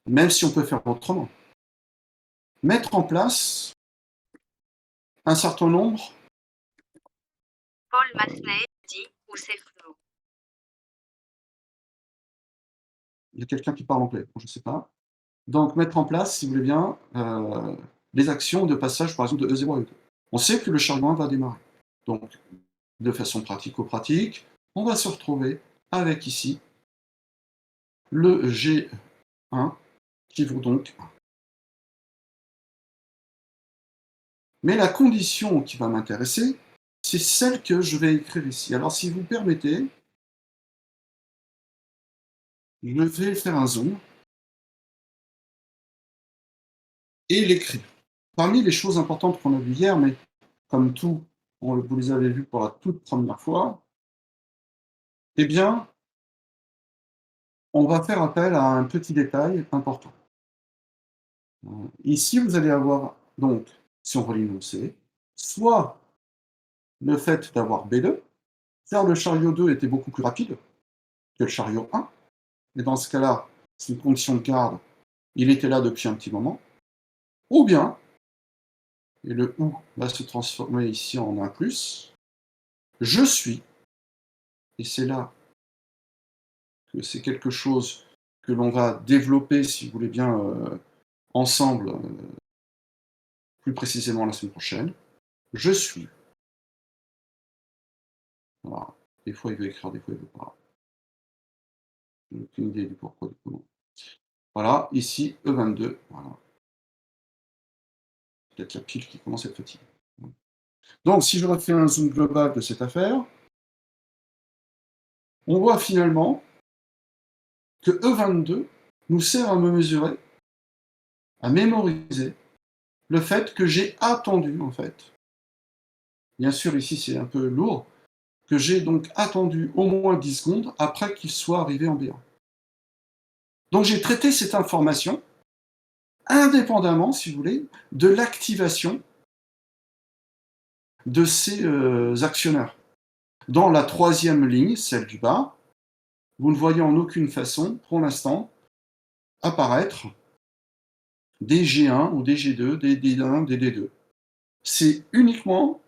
même si on peut faire autrement, mettre en place un certain nombre. Paul Masley dit ou c'est flou. Il y a quelqu'un qui parle anglais, je ne sais pas. Donc, mettre en place, si vous voulez bien, les actions de passage, par exemple, de E0 à E2. On sait que le chariot 1 va démarrer. Donc, de façon pratico-pratique, on va se retrouver avec ici le G1 qui vaut donc 1. Mais la condition qui va m'intéresser, c'est celle que je vais écrire ici. Alors, si vous permettez, je vais faire un zoom et l'écrire. Parmi les choses importantes qu'on a vues hier, mais comme tout, vous les avez vues pour la toute première fois, eh bien, on va faire appel à un petit détail important. Ici, vous allez avoir, donc, si on relie nos C, soit le fait d'avoir B2, car le chariot 2 était beaucoup plus rapide que le chariot 1, et dans ce cas-là, c'est une condition de garde, il était là depuis un petit moment, ou bien, et le OU va se transformer ici en un plus, je suis, et c'est là que c'est quelque chose que l'on va développer, si vous voulez bien, ensemble, plus précisément la semaine prochaine, je suis. Voilà. Des fois, il veut écrire, des fois, il veut pas. Je n'ai aucune idée du pourquoi, du comment. Voilà, ici, E22. Voilà. Peut-être la pile qui commence à être fatiguée. Donc, si je refais un zoom global de cette affaire, on voit finalement que E22 nous sert à me mesurer, à mémoriser le fait que j'ai attendu, en fait. Bien sûr, ici, c'est un peu lourd, que j'ai donc attendu au moins 10 secondes après qu'il soit arrivé en B1. Donc, j'ai traité cette information indépendamment, si vous voulez, de l'activation de ces actionnaires. Dans la troisième ligne, celle du bas, vous ne voyez en aucune façon, pour l'instant, apparaître des G1 ou des G2, des D1, des D2. C'est uniquement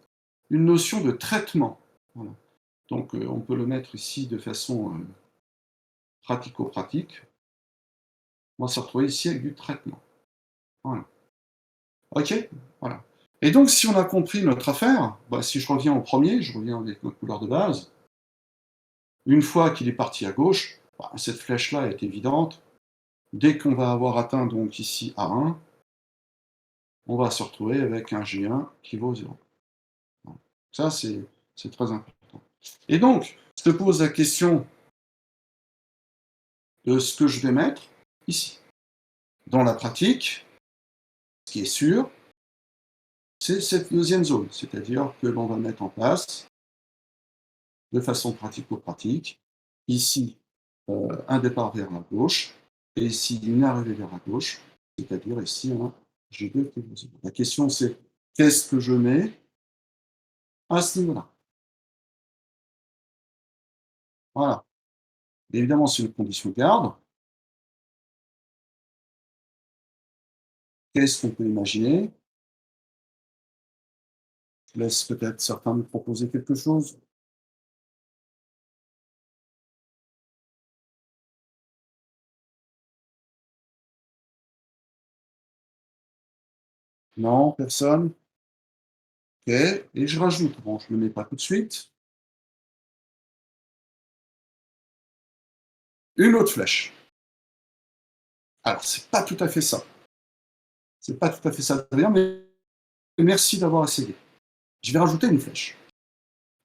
une notion de traitement. Voilà. Donc on peut le mettre ici de façon pratico-pratique. On va se retrouver ici avec du traitement. Voilà. OK. Voilà. Et donc si on a compris notre affaire, bah, si je reviens au premier, je reviens avec ma couleur de base, une fois qu'il est parti à gauche, bah, cette flèche-là est évidente. Dès qu'on va avoir atteint donc ici A1, on va se retrouver avec un G1 qui vaut 0. Voilà. Ça, c'est très important. Et donc, se pose la question de ce que je vais mettre ici. Dans la pratique, ce qui est sûr, c'est cette deuxième zone, c'est-à-dire que l'on va mettre en place, de façon pratico-pratique, ici, un départ vers la gauche, et ici, une arrivée vers la gauche, c'est-à-dire ici, un G2 qui vaut 0. La question, c'est qu'est-ce que je mets à ce niveau-là? Voilà. Évidemment, c'est une condition de garde. Qu'est-ce qu'on peut imaginer? Je laisse peut-être certains me proposer quelque chose. Non, personne? OK, et je rajoute, bon, je ne le mets pas tout de suite, une autre flèche. Alors, c'est pas tout à fait ça. C'est pas tout à fait ça d'ailleurs, mais merci d'avoir essayé. Je vais rajouter une flèche.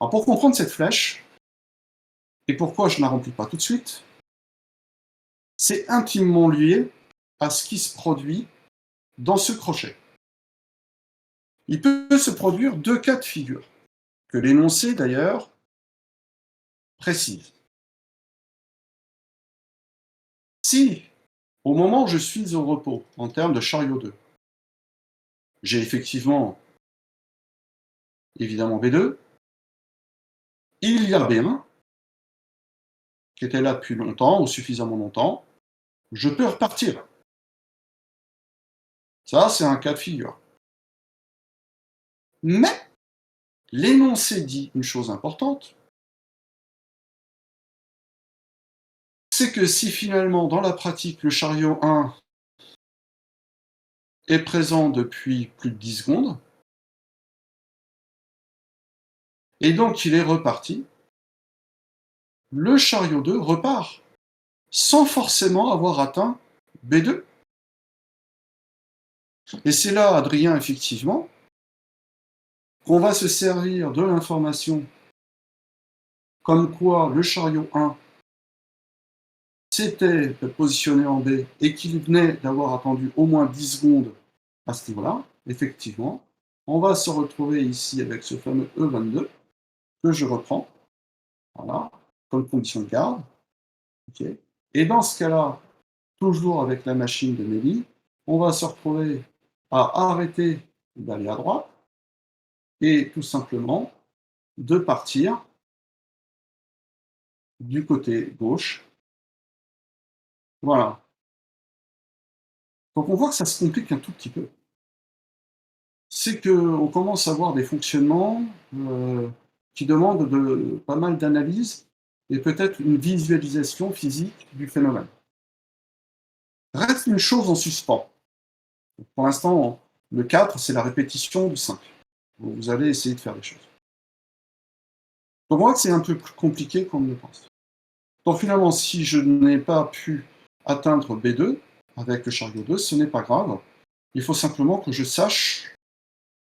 Alors, pour comprendre cette flèche, et pourquoi je ne la remplis pas tout de suite, c'est intimement lié à ce qui se produit dans ce crochet. Il peut se produire deux cas de figure, que l'énoncé d'ailleurs précise. Si, au moment où je suis au repos, en termes de chariot 2, j'ai effectivement, évidemment, B2, il y a B1, qui était là depuis longtemps, ou suffisamment longtemps, je peux repartir. Ça, c'est un cas de figure. Mais, l'énoncé dit une chose importante, c'est que si finalement, dans la pratique, le chariot 1 est présent depuis plus de 10 secondes, et donc il est reparti, le chariot 2 repart, sans forcément avoir atteint B2. Et c'est là, Adrien, effectivement, qu'on va se servir de l'information comme quoi le chariot 1 s'était positionné en B et qu'il venait d'avoir attendu au moins 10 secondes à ce niveau-là, effectivement, on va se retrouver ici avec ce fameux E22 que je reprends, voilà, comme condition de garde. Okay. Et dans ce cas-là, toujours avec la machine de Mélie, on va se retrouver à arrêter d'aller à droite et tout simplement de partir du côté gauche. Voilà. Donc on voit que ça se complique un tout petit peu. C'est qu'on commence à avoir des fonctionnements qui demandent pas mal d'analyse et peut-être une visualisation physique du phénomène. Reste une chose en suspens. Pour l'instant, le 4, c'est la répétition du 5. Vous allez essayer de faire des choses. Donc on voit que c'est un peu plus compliqué qu'on ne le pense. Donc finalement, si je n'ai pas pu atteindre B2 avec le chariot 2, ce n'est pas grave. Il faut simplement que je sache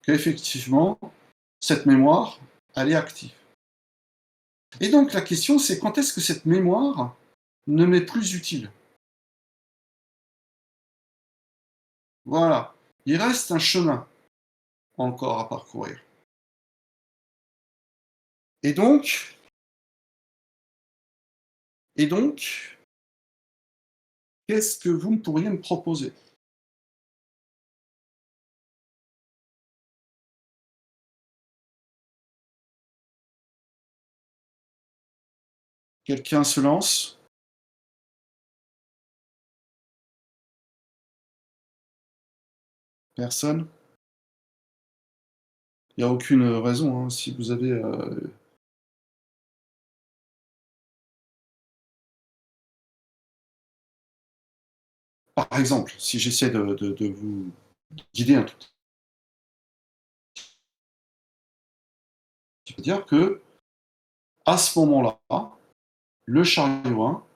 qu'effectivement, cette mémoire, elle est active. Et donc la question, c'est quand est-ce que cette mémoire ne m'est plus utile? Voilà. Il reste un chemin encore à parcourir. Et donc, et donc, qu'est-ce que vous pourriez me proposer? Quelqu'un se lance? Personne? Il n'y a aucune raison, hein, si vous avez, par exemple, si j'essaie de vous guider un tout petit peu, dire que à ce moment-là, le chariot 1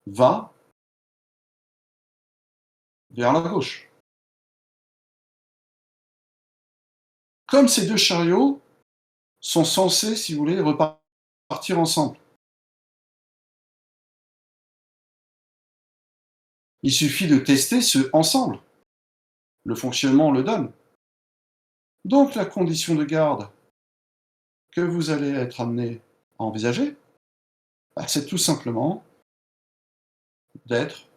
va vers la gauche. Comme ces 2 chariots sont censés, si vous voulez, repartir ensemble. Il suffit de tester ce ensemble. Le fonctionnement le donne. Donc la condition de garde que vous allez être amené à envisager, bah, c'est tout simplement d'être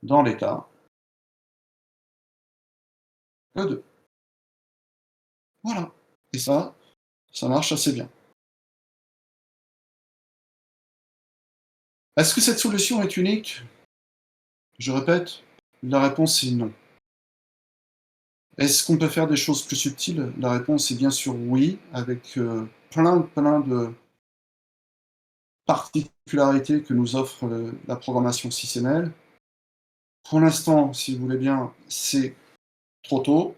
dans l'état E2. Voilà. Et ça marche assez bien. Est-ce que cette solution est unique? Je répète, la réponse est non. Est-ce qu'on peut faire des choses plus subtiles? La réponse est bien sûr oui, avec plein de particularités que nous offre la programmation CCNL. Pour l'instant, si vous voulez bien, c'est trop tôt.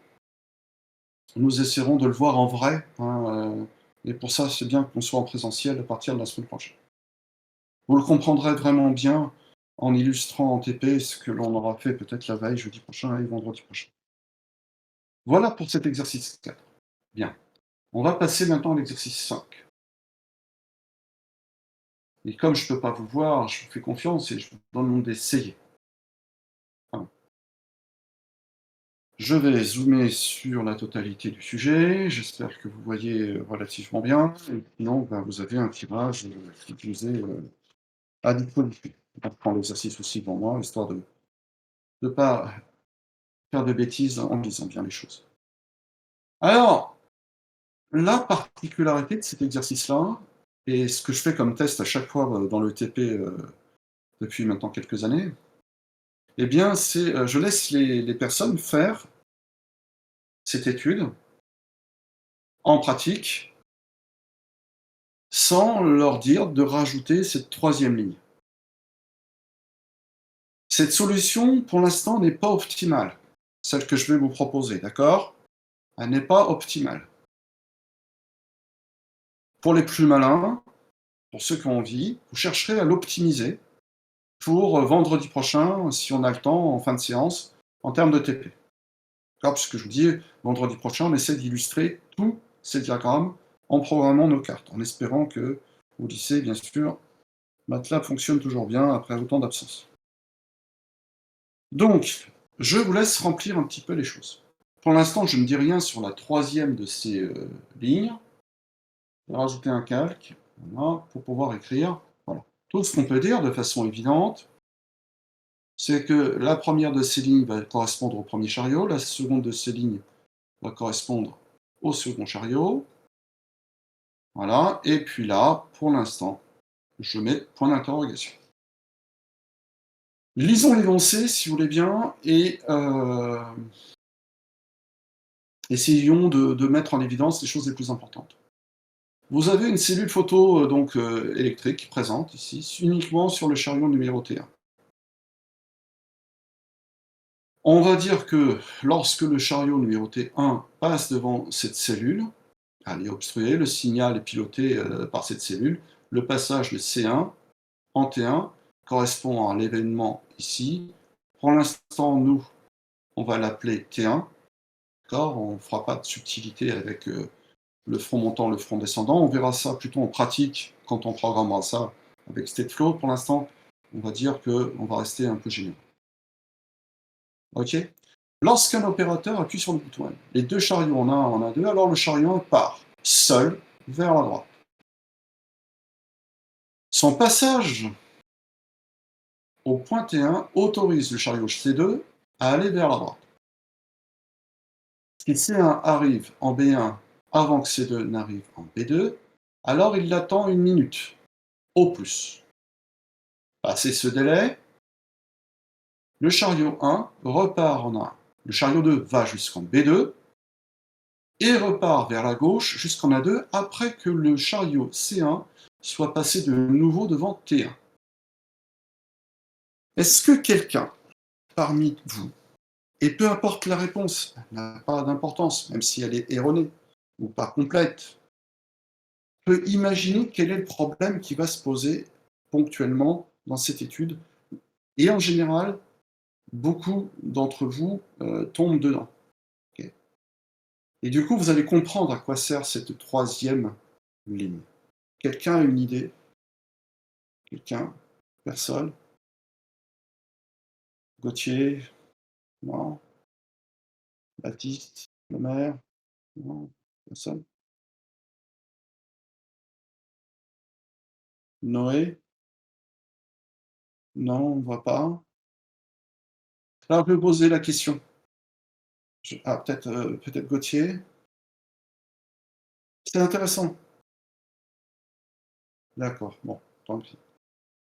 Nous essaierons de le voir en vrai, hein, et pour ça, c'est bien qu'on soit en présentiel à partir de la semaine prochaine. Vous le comprendrez vraiment bien en illustrant en TP ce que l'on aura fait peut-être la veille, jeudi prochain et vendredi prochain. Voilà pour cet exercice 4. Bien. On va passer maintenant à l'exercice 5. Et comme je ne peux pas vous voir, je vous fais confiance et je vous demande d'essayer. Voilà. Je vais zoomer sur la totalité du sujet. J'espère que vous voyez relativement bien. Et sinon, ben, vous avez un tirage qui vous est à disposition. Je prends l'exercice aussi pour moi, histoire de ne pas faire de bêtises en lisant bien les choses. Alors, la particularité de cet exercice-là, et ce que je fais comme test à chaque fois dans le TP depuis maintenant quelques années, eh bien, c'est je laisse les personnes faire cette étude en pratique sans leur dire de rajouter cette troisième ligne. Cette solution, pour l'instant, n'est pas optimale, celle que je vais vous proposer, d'accord? Elle n'est pas optimale. Pour les plus malins, pour ceux qui ont envie, vous chercherez à l'optimiser pour vendredi prochain, si on a le temps, en fin de séance, en termes de TP. D'accord? Puisque je vous dis, vendredi prochain, on essaie d'illustrer tous ces diagrammes en programmant nos cartes, en espérant que au lycée, bien sûr, MATLAB fonctionne toujours bien après autant d'absence. Donc, je vous laisse remplir un petit peu les choses. Pour l'instant, je ne dis rien sur la troisième de ces lignes. Je vais rajouter un calque, voilà, pour pouvoir écrire. Voilà. Tout ce qu'on peut dire de façon évidente, c'est que la première de ces lignes va correspondre au premier chariot, la seconde de ces lignes va correspondre au second chariot. Voilà, et puis là, pour l'instant, je mets point d'interrogation. Lisons l'énoncé, si vous voulez bien, et essayons de mettre en évidence les choses les plus importantes. Vous avez une cellule photo électrique présente ici, uniquement sur le chariot numéroté 1. On va dire que lorsque le chariot numéroté 1 passe devant cette cellule, elle est obstruée, le signal est piloté par cette cellule, le passage de C1 en T1 correspond à l'événement ici. Pour l'instant, nous, on va l'appeler T1, d'accord? On ne fera pas de subtilité avec le front montant, le front descendant. On verra ça plutôt en pratique quand on programmera ça avec Stateflow. Pour l'instant, on va dire qu'on va rester un peu généreux. OK? Lorsqu'un opérateur appuie sur le bouton M, les deux chariots en a deux, alors le chariot 1 part seul vers la droite. Son passage au point T1 autorise le chariot C2 à aller vers la droite. Si C1 arrive en B1 avant que C2 n'arrive en B2, alors il l'attend une minute, au plus. Passé ce délai, le chariot 1 repart en A1. Le chariot 2 va jusqu'en B2 et repart vers la gauche jusqu'en A2 après que le chariot C1 soit passé de nouveau devant T1. Est-ce que quelqu'un parmi vous, et peu importe la réponse, elle n'a pas d'importance, même si elle est erronée ou pas complète, peut imaginer quel est le problème qui va se poser ponctuellement dans cette étude? Et en général, beaucoup d'entre vous tombent dedans. Ok. Et du coup, vous allez comprendre à quoi sert cette troisième ligne. Quelqu'un a une idée? Quelqu'un? Personne? Gauthier? Non? Baptiste? Lemaire? Non? Personne? Noé? Non, on ne voit pas. Alors, je vais poser la question. Ah, peut-être Gauthier? C'est intéressant. D'accord, bon, tant pis.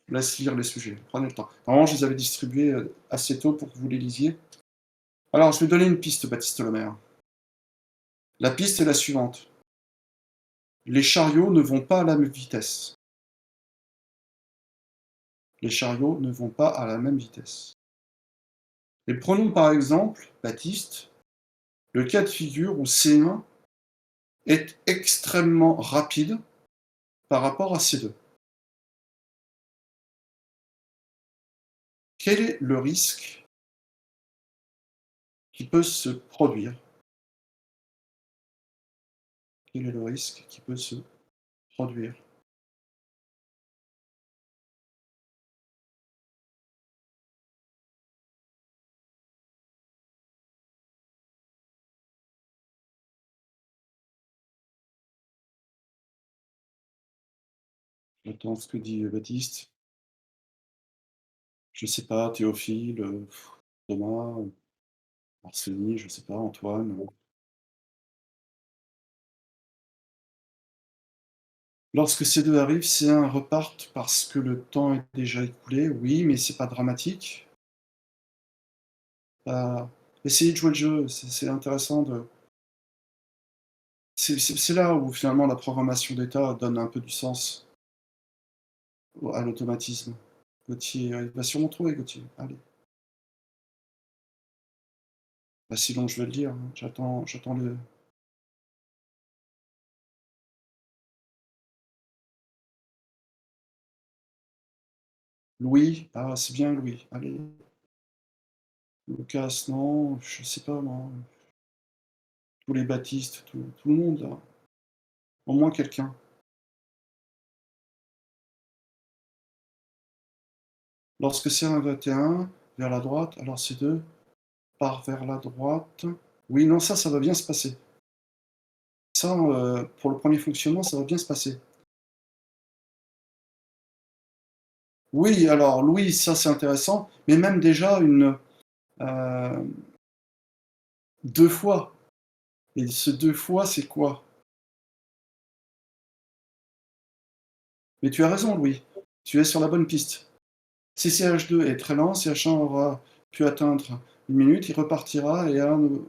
Je vous laisse lire les sujets, prenez le temps. Normalement, je les avais distribués assez tôt pour que vous les lisiez. Alors, je vais donner une piste, Baptiste Lemaire. La piste est la suivante. Les chariots ne vont pas à la même vitesse. Les chariots ne vont pas à la même vitesse. Et prenons par exemple, Baptiste, le cas de figure où C1 est extrêmement rapide par rapport à C2. Quel est le risque qui peut se produire? Quel est le risque qui peut se produire? J'attends ce que dit Baptiste. Je sais pas, Théophile, Thomas, Marceli, je sais pas, Antoine. Lorsque ces 2 arrivent, C1 repartent parce que le temps est déjà écoulé. Oui, mais c'est pas dramatique. Essayez de jouer le jeu, c'est intéressant de c'est là où finalement la programmation d'état donne un peu du sens à l'automatisme. Gauthier, il va sûrement trouver Gauthier, allez. Bah, sinon je vais le dire, hein, j'attends le Louis, ah c'est bien Louis, allez. Lucas, non, je sais pas moi, tous les Baptistes, tout le monde là, au moins quelqu'un. Lorsque C1 va T1 vers la droite, alors C2 part vers la droite. Oui, non, ça va bien se passer. Ça, pour le premier fonctionnement, ça va bien se passer. Oui, alors Louis, ça c'est intéressant, mais même déjà heu, 2 fois. Et ce 2 fois, c'est quoi? Mais tu as raison Louis, tu es sur la bonne piste. Si CH2 est très lent, CH1 aura pu atteindre 1 minute, il repartira et A ne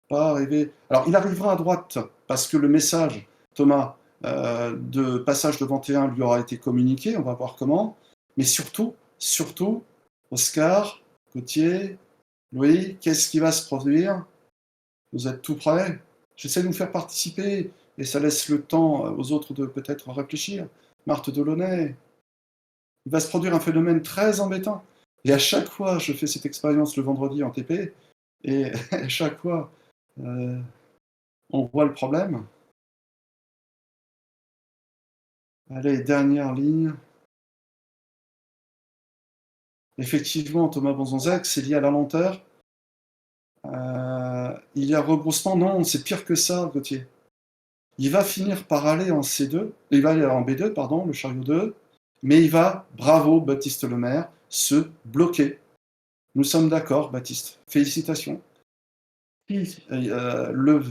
pas arriver. Alors il arrivera à droite parce que le message, Thomas, de passage devant T1 lui aura été communiqué, on va voir comment. Mais surtout, Oscar, Gauthier, Louis, qu'est-ce qui va se produire? Vous êtes tout prêts? J'essaie de vous faire participer et ça laisse le temps aux autres de peut-être réfléchir. Marthe Delaunay, il va se produire un phénomène très embêtant. Et à chaque fois, je fais cette expérience le vendredi en TP, et à chaque fois, heu, on voit le problème. Allez, dernière ligne. Effectivement, Thomas Bonzanzac, c'est lié à la lenteur. Il y a rebroussement, non, c'est pire que ça, Gauthier. Il va finir par aller en C2, il va aller en B2, pardon, le chariot 2, mais il va, bravo Baptiste Lemaire, se bloquer. Nous sommes d'accord, Baptiste. Félicitations. Si le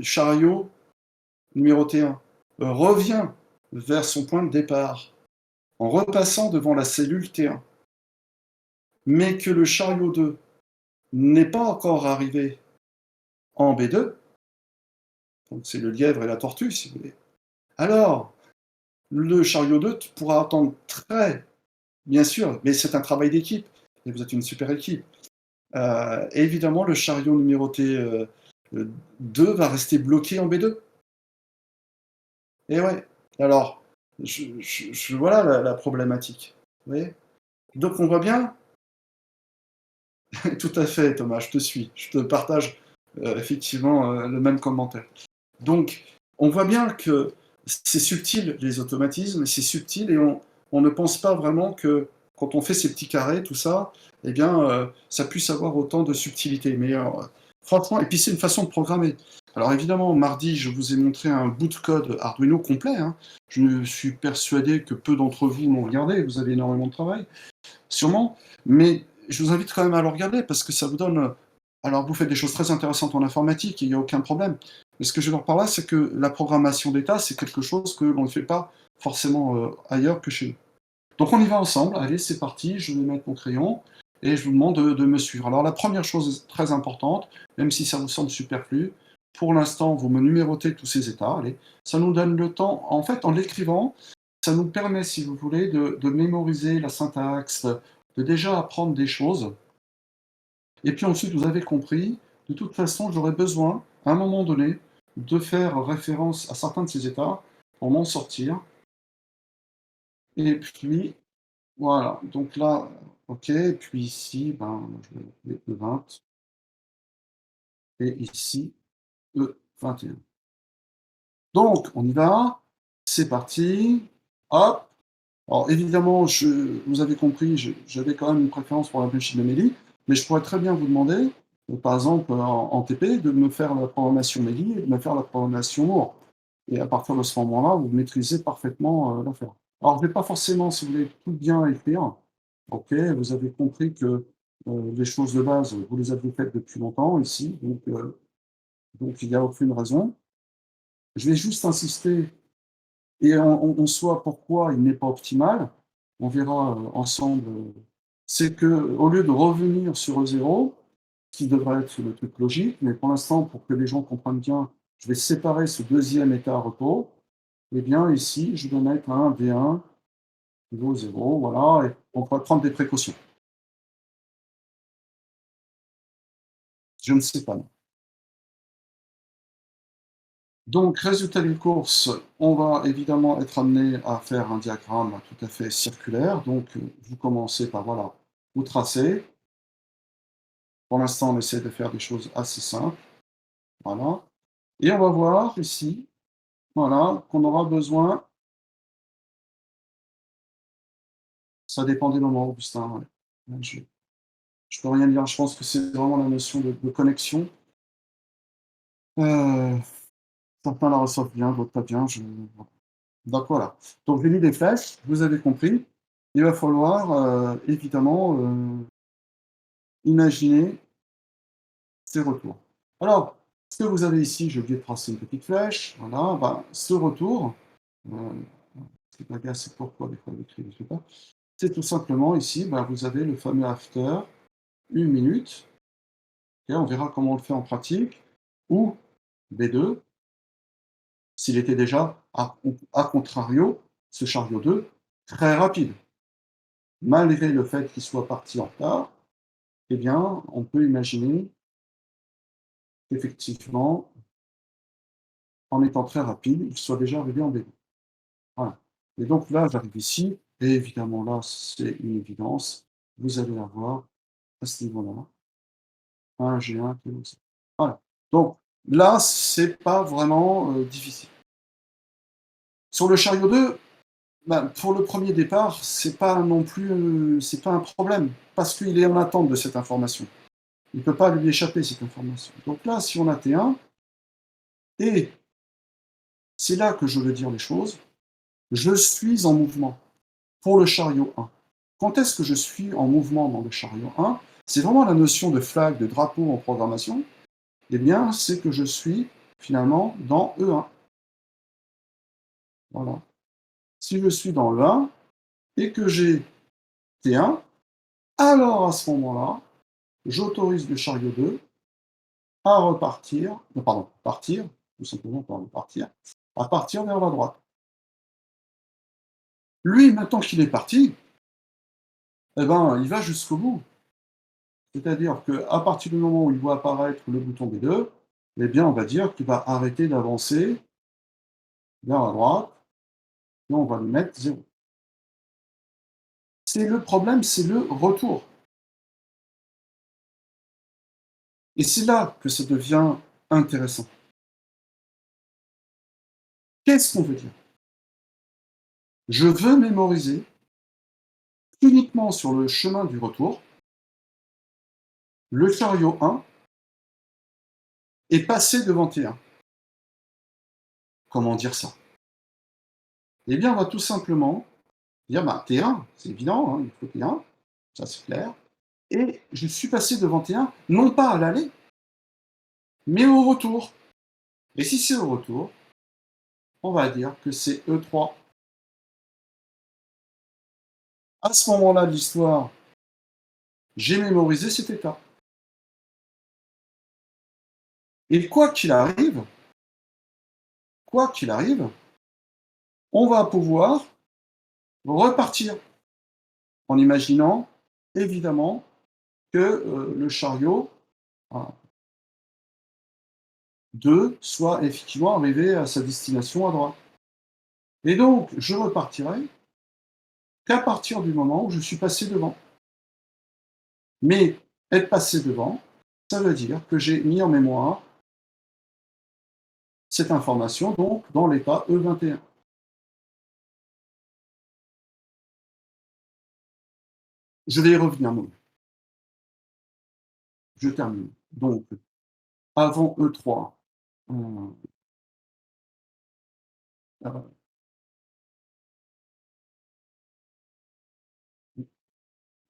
chariot numéro T1 revient vers son point de départ en repassant devant la cellule T1, mais que le chariot 2 n'est pas encore arrivé en B2, donc c'est le lièvre et la tortue, si vous voulez, alors le chariot 2 pourra attendre très bien sûr, mais c'est un travail d'équipe et vous êtes une super équipe. Évidemment, le chariot numéroté 2 va rester bloqué en B2. Et ouais. Alors, voilà la problématique. Vous voyez? Donc on voit bien, tout à fait Thomas, je te suis, je te partage effectivement le même commentaire. Donc, on voit bien que c'est subtil les automatismes, c'est subtil et on ne pense pas vraiment que quand on fait ces petits carrés, tout ça, eh bien, ça puisse avoir autant de subtilité. Mais franchement, et puis c'est une façon de programmer. Alors évidemment, mardi, je vous ai montré un bout de code Arduino complet, hein. Je suis persuadé que peu d'entre vous l'ont regardé, vous avez énormément de travail, sûrement, mais je vous invite quand même à le regarder parce que ça vous donne. Alors, vous faites des choses très intéressantes en informatique, il n'y a aucun problème. Mais ce que je veux dire par là, c'est que la programmation d'état, c'est quelque chose que l'on ne fait pas forcément ailleurs que chez nous. Donc, on y va ensemble. Allez, c'est parti. Je vais mettre mon crayon et je vous demande de me suivre. Alors, la première chose très importante, même si ça vous semble superflu, pour l'instant, vous me numérotez tous ces états. Allez, ça nous donne le temps. En fait, en l'écrivant, ça nous permet, si vous voulez, de mémoriser la syntaxe, de déjà apprendre des choses. Et puis ensuite, vous avez compris, de toute façon, j'aurais besoin, à un moment donné, de faire référence à certains de ces états pour m'en sortir. Et puis, voilà. Donc là, OK. Et puis ici, ben, je vais mettre E20 et ici, E21. Donc, on y va. C'est parti. Hop. Alors évidemment, vous avez compris, j'avais quand même une préférence pour la machine Amélie, mais je pourrais très bien vous demander, par exemple en TP, de me faire la programmation Méli et de me faire la programmation Moore. Et à partir de ce moment-là, vous maîtrisez parfaitement l'affaire. Alors je ne vais pas forcément, si vous voulez, tout bien écrire. Ok, vous avez compris que les choses de base, vous les avez faites depuis longtemps ici, donc il n'y a aucune raison. Je vais juste insister et en soi, pourquoi il n'est pas optimal, on verra ensemble. C'est que au lieu de revenir sur E0, qui devrait être le truc logique, mais pour l'instant, pour que les gens comprennent bien, je vais séparer ce deuxième état à repos. Eh bien, ici, je vais mettre un V1, niveau 0, voilà, et on pourrait prendre des précautions. Je ne sais pas. Donc, résultat d'une course, on va évidemment être amené à faire un diagramme tout à fait circulaire. Donc, vous commencez par, voilà, vous tracez. Pour l'instant, on essaie de faire des choses assez simples. Voilà. Et on va voir ici, voilà, qu'on aura besoin. Ça dépend des moments, Augustin. Ouais. Je ne peux rien dire. Je pense que c'est vraiment la notion de connexion. Euh, Certains la reçoivent bien, d'autres pas bien. Voilà. Donc voilà. Donc j'ai mis des flèches, vous avez compris. Il va falloir évidemment imaginer ces retours. Alors, ce que vous avez ici, j'ai oublié de tracer une petite flèche. Voilà, ben, ce retour, euh, ce qui m'agace, c'est pourquoi des fois l'écrit, je ne sais pas. C'est tout simplement ici, ben, vous avez le fameux after, une minute. Et on verra comment on le fait en pratique. Ou B2, s'il était déjà, à contrario, ce chariot 2, très rapide. Malgré le fait qu'il soit parti en retard, eh bien, on peut imaginer qu'effectivement, en étant très rapide, il soit déjà arrivé en B2. Voilà. Et donc là, j'arrive ici, et évidemment là, c'est une évidence, vous allez avoir à ce niveau-là Un G1 qui est aussi. Voilà. Donc là, c'est pas vraiment, difficile. Sur le chariot 2, ben, pour le premier départ, c'est pas non plus, c'est pas un problème, parce qu'il est en attente de cette information. Il ne peut pas lui échapper cette information. Donc là, si on a T1, et c'est là que je veux dire les choses, je suis en mouvement pour le chariot 1. Quand est-ce que je suis en mouvement dans le chariot 1? C'est vraiment la notion de flag, de drapeau en programmation. Eh bien, c'est que je suis finalement dans E1. Voilà. Si je suis dans E1 et que j'ai T1, alors à ce moment-là, j'autorise le chariot 2 à repartir, non, pardon, partir, tout simplement pour repartir, à partir vers la droite. Lui, maintenant qu'il est parti, eh ben, il va jusqu'au bout. C'est-à-dire qu'à partir du moment où il voit apparaître le bouton B2, eh bien, on va dire qu'il va arrêter d'avancer vers la droite, et on va lui mettre 0. C'est le problème, c'est le retour. Et c'est là que ça devient intéressant. Qu'est-ce qu'on veut dire? Je veux mémoriser uniquement sur le chemin du retour le chariot 1 et passer devant T1. Comment dire ça? Eh bien, on va tout simplement dire bah, T1, c'est évident, hein, il faut T1, ça c'est clair. Et je suis passé devant T1, non pas à l'aller, mais au retour. Et si c'est au retour, on va dire que c'est E3. À ce moment-là de l'histoire, j'ai mémorisé cet état. Et quoi qu'il arrive, on va pouvoir repartir en imaginant évidemment que le chariot 2 soit effectivement arrivé à sa destination à droite. Et donc, je repartirai qu'à partir du moment où je suis passé devant. Mais être passé devant, ça veut dire que j'ai mis en mémoire cette information donc dans l'état E21. Je vais y revenir, non. Je termine. Donc, avant E3, on,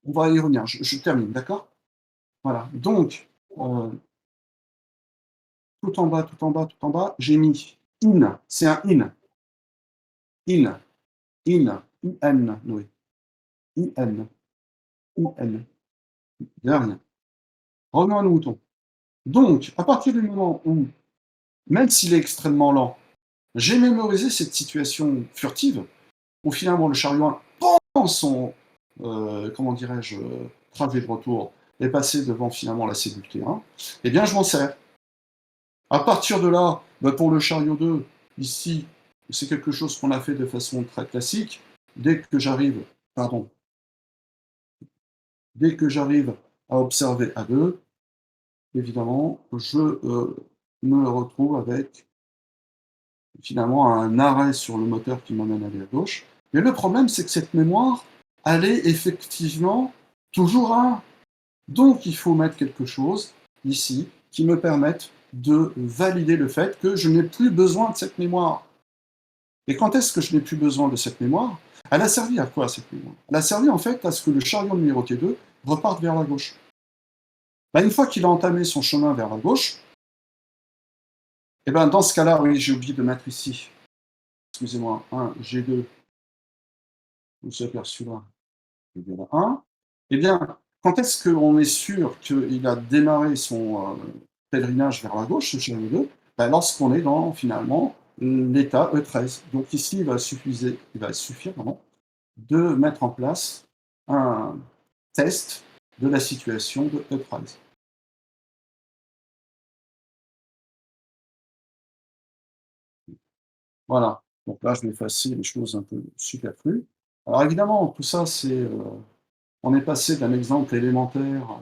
on va y revenir. Je termine, d'accord? Voilà. Donc, tout en bas, tout en bas, tout en bas, j'ai mis in. C'est un in. In. In. IN, Noé. IN. IN. De rien. Revenons à nos moutons. Donc, à partir du moment où, même s'il est extrêmement lent, j'ai mémorisé cette situation furtive, où finalement le chariot 1, pendant son, comment dirais-je, trajet de retour, est passé devant finalement la cellule T1, eh bien je m'en sers. À partir de là, bah, pour le chariot 2, ici, c'est quelque chose qu'on a fait de façon très classique. Dès que j'arrive, pardon, dès que j'arrive à observer A2, évidemment, je me retrouve avec finalement un arrêt sur le moteur qui m'emmène à aller à gauche. Mais le problème, c'est que cette mémoire, elle est effectivement toujours à 1. Donc il faut mettre quelque chose ici qui me permette de valider le fait que je n'ai plus besoin de cette mémoire. Et quand est-ce que je n'ai plus besoin de cette mémoire? Elle a servi à quoi cette mémoire? Elle a servi en fait à ce que le chariot numéro T2 reparte vers la gauche. Bah, une fois qu'il a entamé son chemin vers la gauche, et ben dans ce cas-là, oui, j'ai oublié de mettre ici, excusez-moi, un G2, je me suis aperçu là, il y en a un. Eh bien, quand est-ce qu'on est sûr qu'il a démarré son pèlerinage vers la gauche, ce chariot 2? Ben, lorsqu'on est dans finalement l'état E13. Donc ici, il va suffire pardon, de mettre en place un test de la situation de E13. Voilà. Donc là, je vais effacer les choses un peu superflues. Alors évidemment, tout ça, c'est, on est passé d'un exemple élémentaire,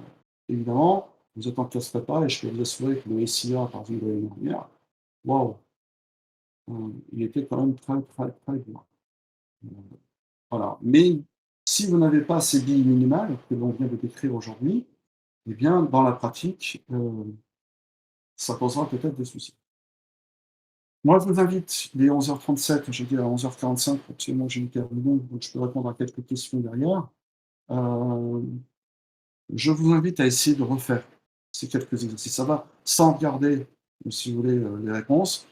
évidemment, vous êtes en classe prépa et je peux vous assurer que le SIA, par exemple, de l'année dernière, waouh, il était quand même très, très, très bien. Heu, voilà. Mais si vous n'avez pas ces billes minimales que l'on vient de décrire aujourd'hui, eh bien, dans la pratique, ça posera peut-être des soucis. Moi, je vous invite, il est 11h37, j'ai dit à 11h45 absolument que j'ai une terminée, donc je peux répondre à quelques questions derrière. Heu, je vous invite à essayer de refaire ces quelques exercices. Ça va sans regarder, si vous voulez, les réponses,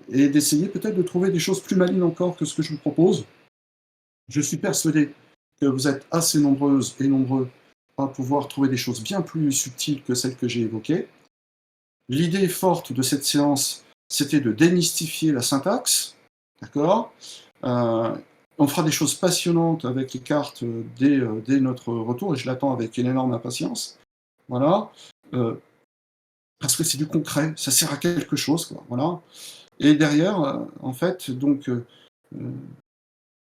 et d'essayer peut-être de trouver des choses plus malines encore que ce que je vous propose. Je suis persuadé que vous êtes assez nombreuses et nombreux à pouvoir trouver des choses bien plus subtiles que celles que j'ai évoquées. L'idée forte de cette séance, c'était de démystifier la syntaxe, d'accord? Heu, on fera des choses passionnantes avec les cartes, dès notre retour et je l'attends avec une énorme impatience. Voilà, heu, parce que c'est du concret, ça sert à quelque chose, quoi, voilà. Et derrière, en fait, donc, on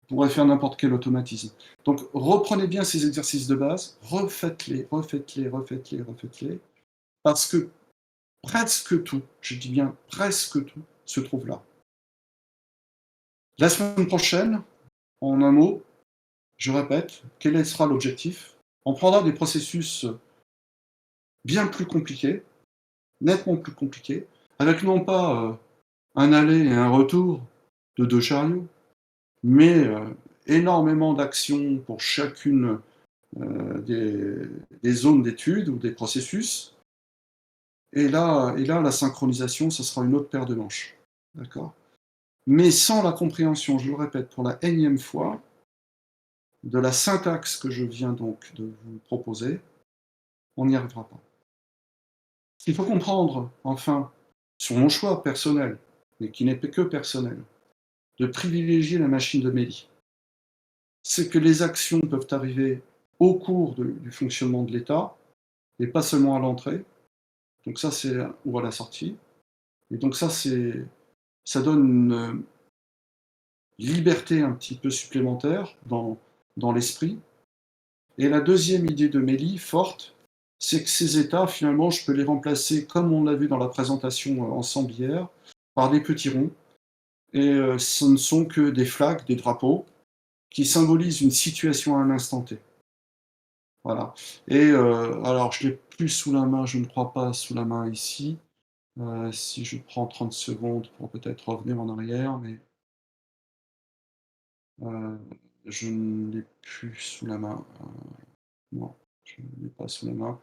pourrait faire n'importe quel automatisme. Donc reprenez bien ces exercices de base, refaites-les, refaites-les, refaites-les, refaites-les, parce que presque tout, je dis bien presque tout, se trouve là. La semaine prochaine, en un mot, je répète, quel sera l'objectif? On prendra des processus bien plus compliqués, nettement plus compliqués, avec non pas, un aller et un retour de 2 chariots, mais, énormément d'actions pour chacune, des zones d'études ou des processus. Et là, la synchronisation, ça sera une autre paire de manches. D'accord? Mais sans la compréhension, je le répète pour la énième fois, de la syntaxe que je viens donc de vous proposer, on n'y arrivera pas. Ce qu'il faut comprendre, enfin, sur mon choix personnel, mais qui n'est que personnel, de privilégier la machine de Méli, c'est que les actions peuvent arriver au cours du fonctionnement de l'État, et pas seulement à l'entrée. Donc ça, c'est ou à la sortie. Et donc ça donne une liberté un petit peu supplémentaire dans l'esprit. Et la deuxième idée de Méli, forte, c'est que ces états, finalement, je peux les remplacer, comme on l'a vu dans la présentation ensemble hier, par des petits ronds. Et ce ne sont que des flags, des drapeaux, qui symbolisent une situation à un instant T. Voilà. Et alors, je l'ai plus sous la main, je ne crois pas sous la main ici. Si je prends 30 secondes pour peut-être revenir en arrière, mais Heu, je ne l'ai plus sous la main, non, je ne l'ai pas sous la main.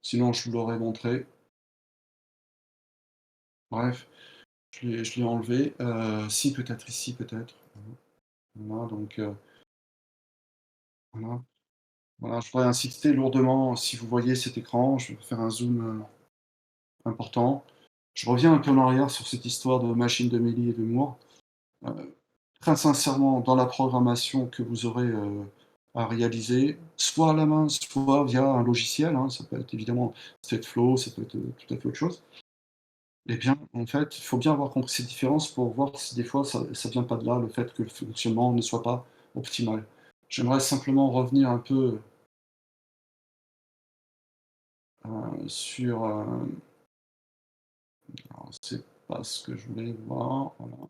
Sinon je vous l'aurais montré. Bref, je l'ai enlevé. Si peut-être ici, peut-être. Voilà donc voilà. Voilà, je voudrais insister lourdement, si vous voyez cet écran, je vais faire un zoom, important. Je reviens un peu en arrière sur cette histoire de machine de Méli et de Moore. Heu, très sincèrement, dans la programmation que vous aurez, à réaliser, soit à la main, soit via un logiciel, hein, ça peut être évidemment Stateflow, ça peut être, tout à fait autre chose. Eh bien, en fait, il faut bien avoir compris ces différences pour voir si des fois ça vient pas de là, le fait que le fonctionnement ne soit pas optimal. J'aimerais simplement revenir un peu, sur, alors c'est pas ce que je voulais voir, voilà.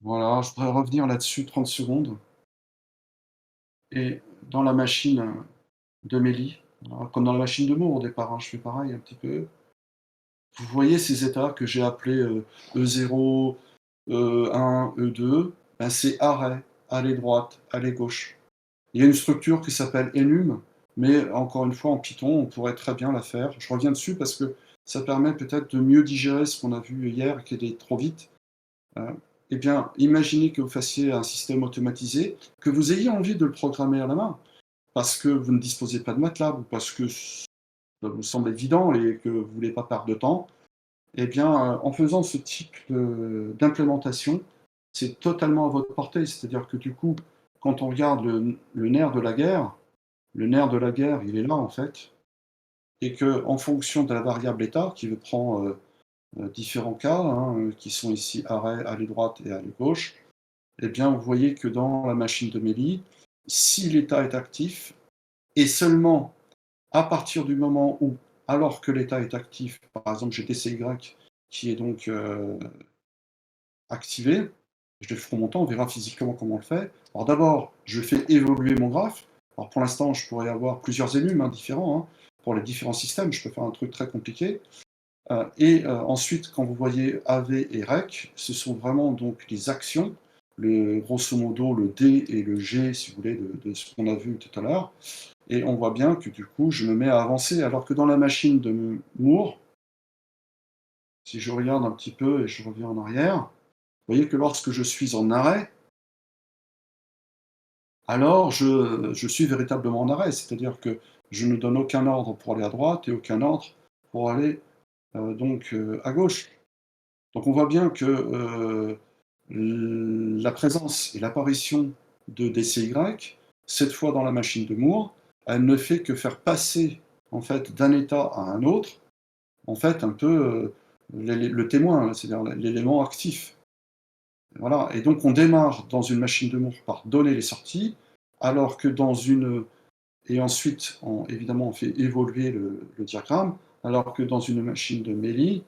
Voilà, je voudrais revenir là-dessus 30 secondes et dans la machine, de Méli, voilà, comme dans la machine de mots au départ, hein, je fais pareil un petit peu. Vous voyez ces états que j'ai appelés, E0, E1, E2, ben c'est arrêt, aller droite, aller gauche. Il y a une structure qui s'appelle enum, mais encore une fois en Python, on pourrait très bien la faire. Je reviens dessus parce que ça permet peut-être de mieux digérer ce qu'on a vu hier qui est trop vite. Heu, eh bien, imaginez que vous fassiez un système automatisé, que vous ayez envie de le programmer à la main, parce que vous ne disposez pas de MATLAB ou parce que ça vous semble évident et que vous ne voulez pas perdre de temps, eh bien, en faisant ce type d'implémentation, c'est totalement à votre portée. C'est-à-dire que du coup, quand on regarde le nerf de la guerre, le nerf de la guerre, il est là en fait, et qu'en fonction de la variable état, qui prend différents cas, hein, qui sont ici arrêt, aller droite et aller gauche, eh bien, vous voyez que dans la machine de Méli, si l'état est actif, Et seulement à partir du moment où, alors que l'état est actif, par exemple j'ai DCY qui est donc activé, je le ferai monter, on verra physiquement comment on le fait. Alors d'abord, je fais évoluer mon graphe. Alors pour l'instant, je pourrais avoir plusieurs énums différents, hein, pour les différents systèmes, je peux faire un truc très compliqué. Ensuite, quand vous voyez AV et REC, ce sont vraiment donc les actions, grosso modo le D et le G, si vous voulez, de ce qu'on a vu tout à l'heure. Et on voit bien que du coup, je me mets à avancer, alors que dans la machine de Moore, si je regarde un petit peu et je reviens en arrière, vous voyez que lorsque je suis en arrêt, alors je suis véritablement en arrêt, c'est-à-dire que je ne donne aucun ordre pour aller à droite et aucun ordre pour aller à gauche. Donc on voit bien que la présence et l'apparition de DCY, cette fois dans la machine de Moore, elle ne fait que faire passer en fait d'un état à un autre, en fait un peu le témoin, c'est-à-dire l'élément actif. Voilà. Et donc on démarre dans une machine de Moore par donner les sorties, alors que dans une et ensuite évidemment on fait évoluer le diagramme, alors que dans une machine de Meili,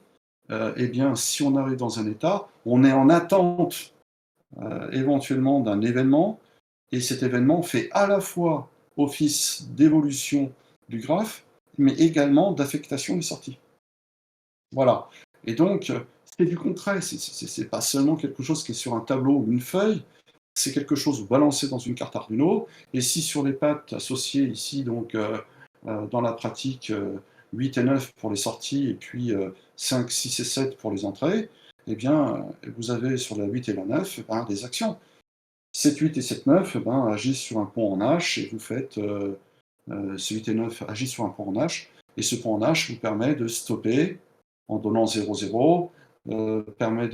eh bien, si on arrive dans un état, on est en attente éventuellement d'un événement, et cet événement fait à la fois office d'évolution du graphe, mais également d'affectation des sorties. Voilà. Et donc, c'est du concret, c'est pas seulement quelque chose qui est sur un tableau ou une feuille, c'est quelque chose balancé dans une carte Arduino, et si sur les pattes associées ici, donc dans la pratique 8 et 9 pour les sorties, et puis 5, 6 et 7 pour les entrées, eh bien, vous avez sur la 8 et la 9 des actions. 7, 8 et 7, 9 agissent sur un pont en H, et vous faites ce 8 et 9 agissent sur un pont en H, et ce pont en H vous permet de stopper en donnant 0, 0, permet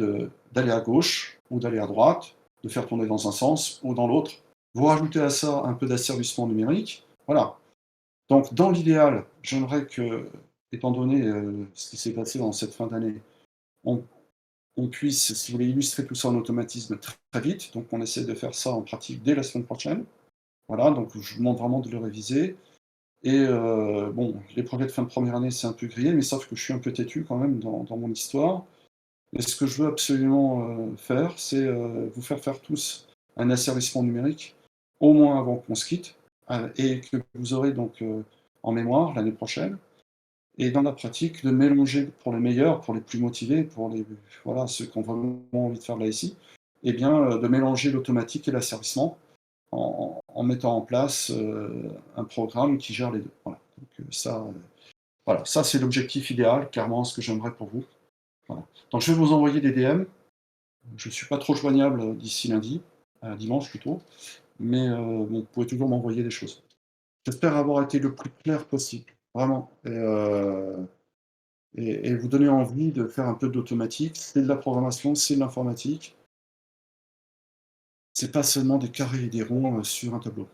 d'aller à gauche ou d'aller à droite, de faire tourner dans un sens ou dans l'autre. Vous rajoutez à ça un peu d'asservissement numérique. Voilà. Donc, dans l'idéal, j'aimerais que, étant donné ce qui s'est passé dans cette fin d'année, on, on puisse, si vous voulez, illustrer tout ça en automatisme très, très vite. Donc, on essaie de faire ça en pratique dès la semaine prochaine. Voilà, donc je vous demande vraiment de le réviser. Et bon, les projets de fin de première année, c'est un peu grillé, mais sauf que je suis un peu têtu quand même dans mon histoire. Et ce que je veux absolument faire, c'est vous faire tous un asservissement numérique, au moins avant qu'on se quitte, et que vous aurez donc en mémoire l'année prochaine. Et dans la pratique, de mélanger pour les meilleurs, pour les plus motivés, pour les, voilà, ceux qui ont vraiment envie de faire de la SI, et bien de mélanger l'automatique et l'asservissement en mettant en place un programme qui gère les deux. Voilà. Donc, voilà, ça c'est l'objectif idéal, clairement, ce que j'aimerais pour vous. Voilà. Donc je vais vous envoyer des DM. Je ne suis pas trop joignable d'ici lundi, dimanche plutôt, mais bon, vous pouvez toujours m'envoyer des choses. J'espère avoir été le plus clair possible, vraiment, et vous donner envie de faire un peu d'automatique. C'est de la programmation, c'est de l'informatique. C'est pas seulement des carrés et des ronds sur un tableau.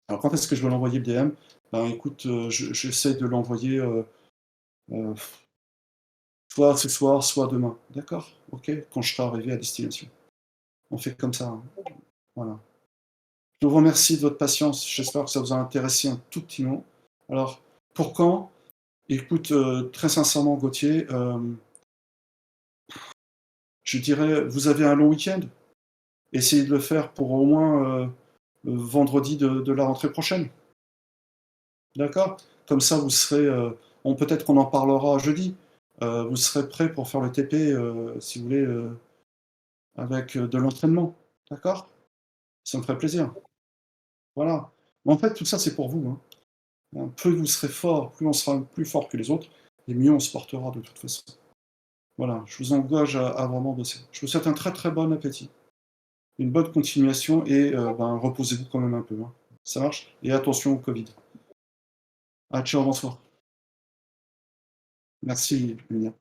Alors quand est-ce que je vais l'envoyer le DM? Ben écoute, j'essaie de l'envoyer euh, soit ce soir, soit demain. D'accord? Ok? Quand je serai arrivé à destination. On fait comme ça, hein. Voilà. Je vous remercie de votre patience. J'espère que ça vous a intéressé un tout petit mot. Alors, pour quand? Écoute, très sincèrement, Gauthier, je dirais, vous avez un long week-end. Essayez de le faire pour au moins vendredi de la rentrée prochaine. D'accord? Comme ça, vous serez. Peut-être qu'on en parlera jeudi. Vous serez prêt pour faire le TP, si vous voulez, avec de l'entraînement. D'accord? Ça me ferait plaisir. Voilà. Mais en fait, tout ça, c'est pour vous, hein. Plus vous serez fort, plus on sera plus fort que les autres, et mieux on se portera de toute façon. Voilà, je vous engage à vraiment bosser. Je vous souhaite un très très bon appétit, une bonne continuation, et reposez-vous quand même un peu, hein. Ça marche? Et attention au Covid. Ah, ciao, bonsoir. Merci, Julien.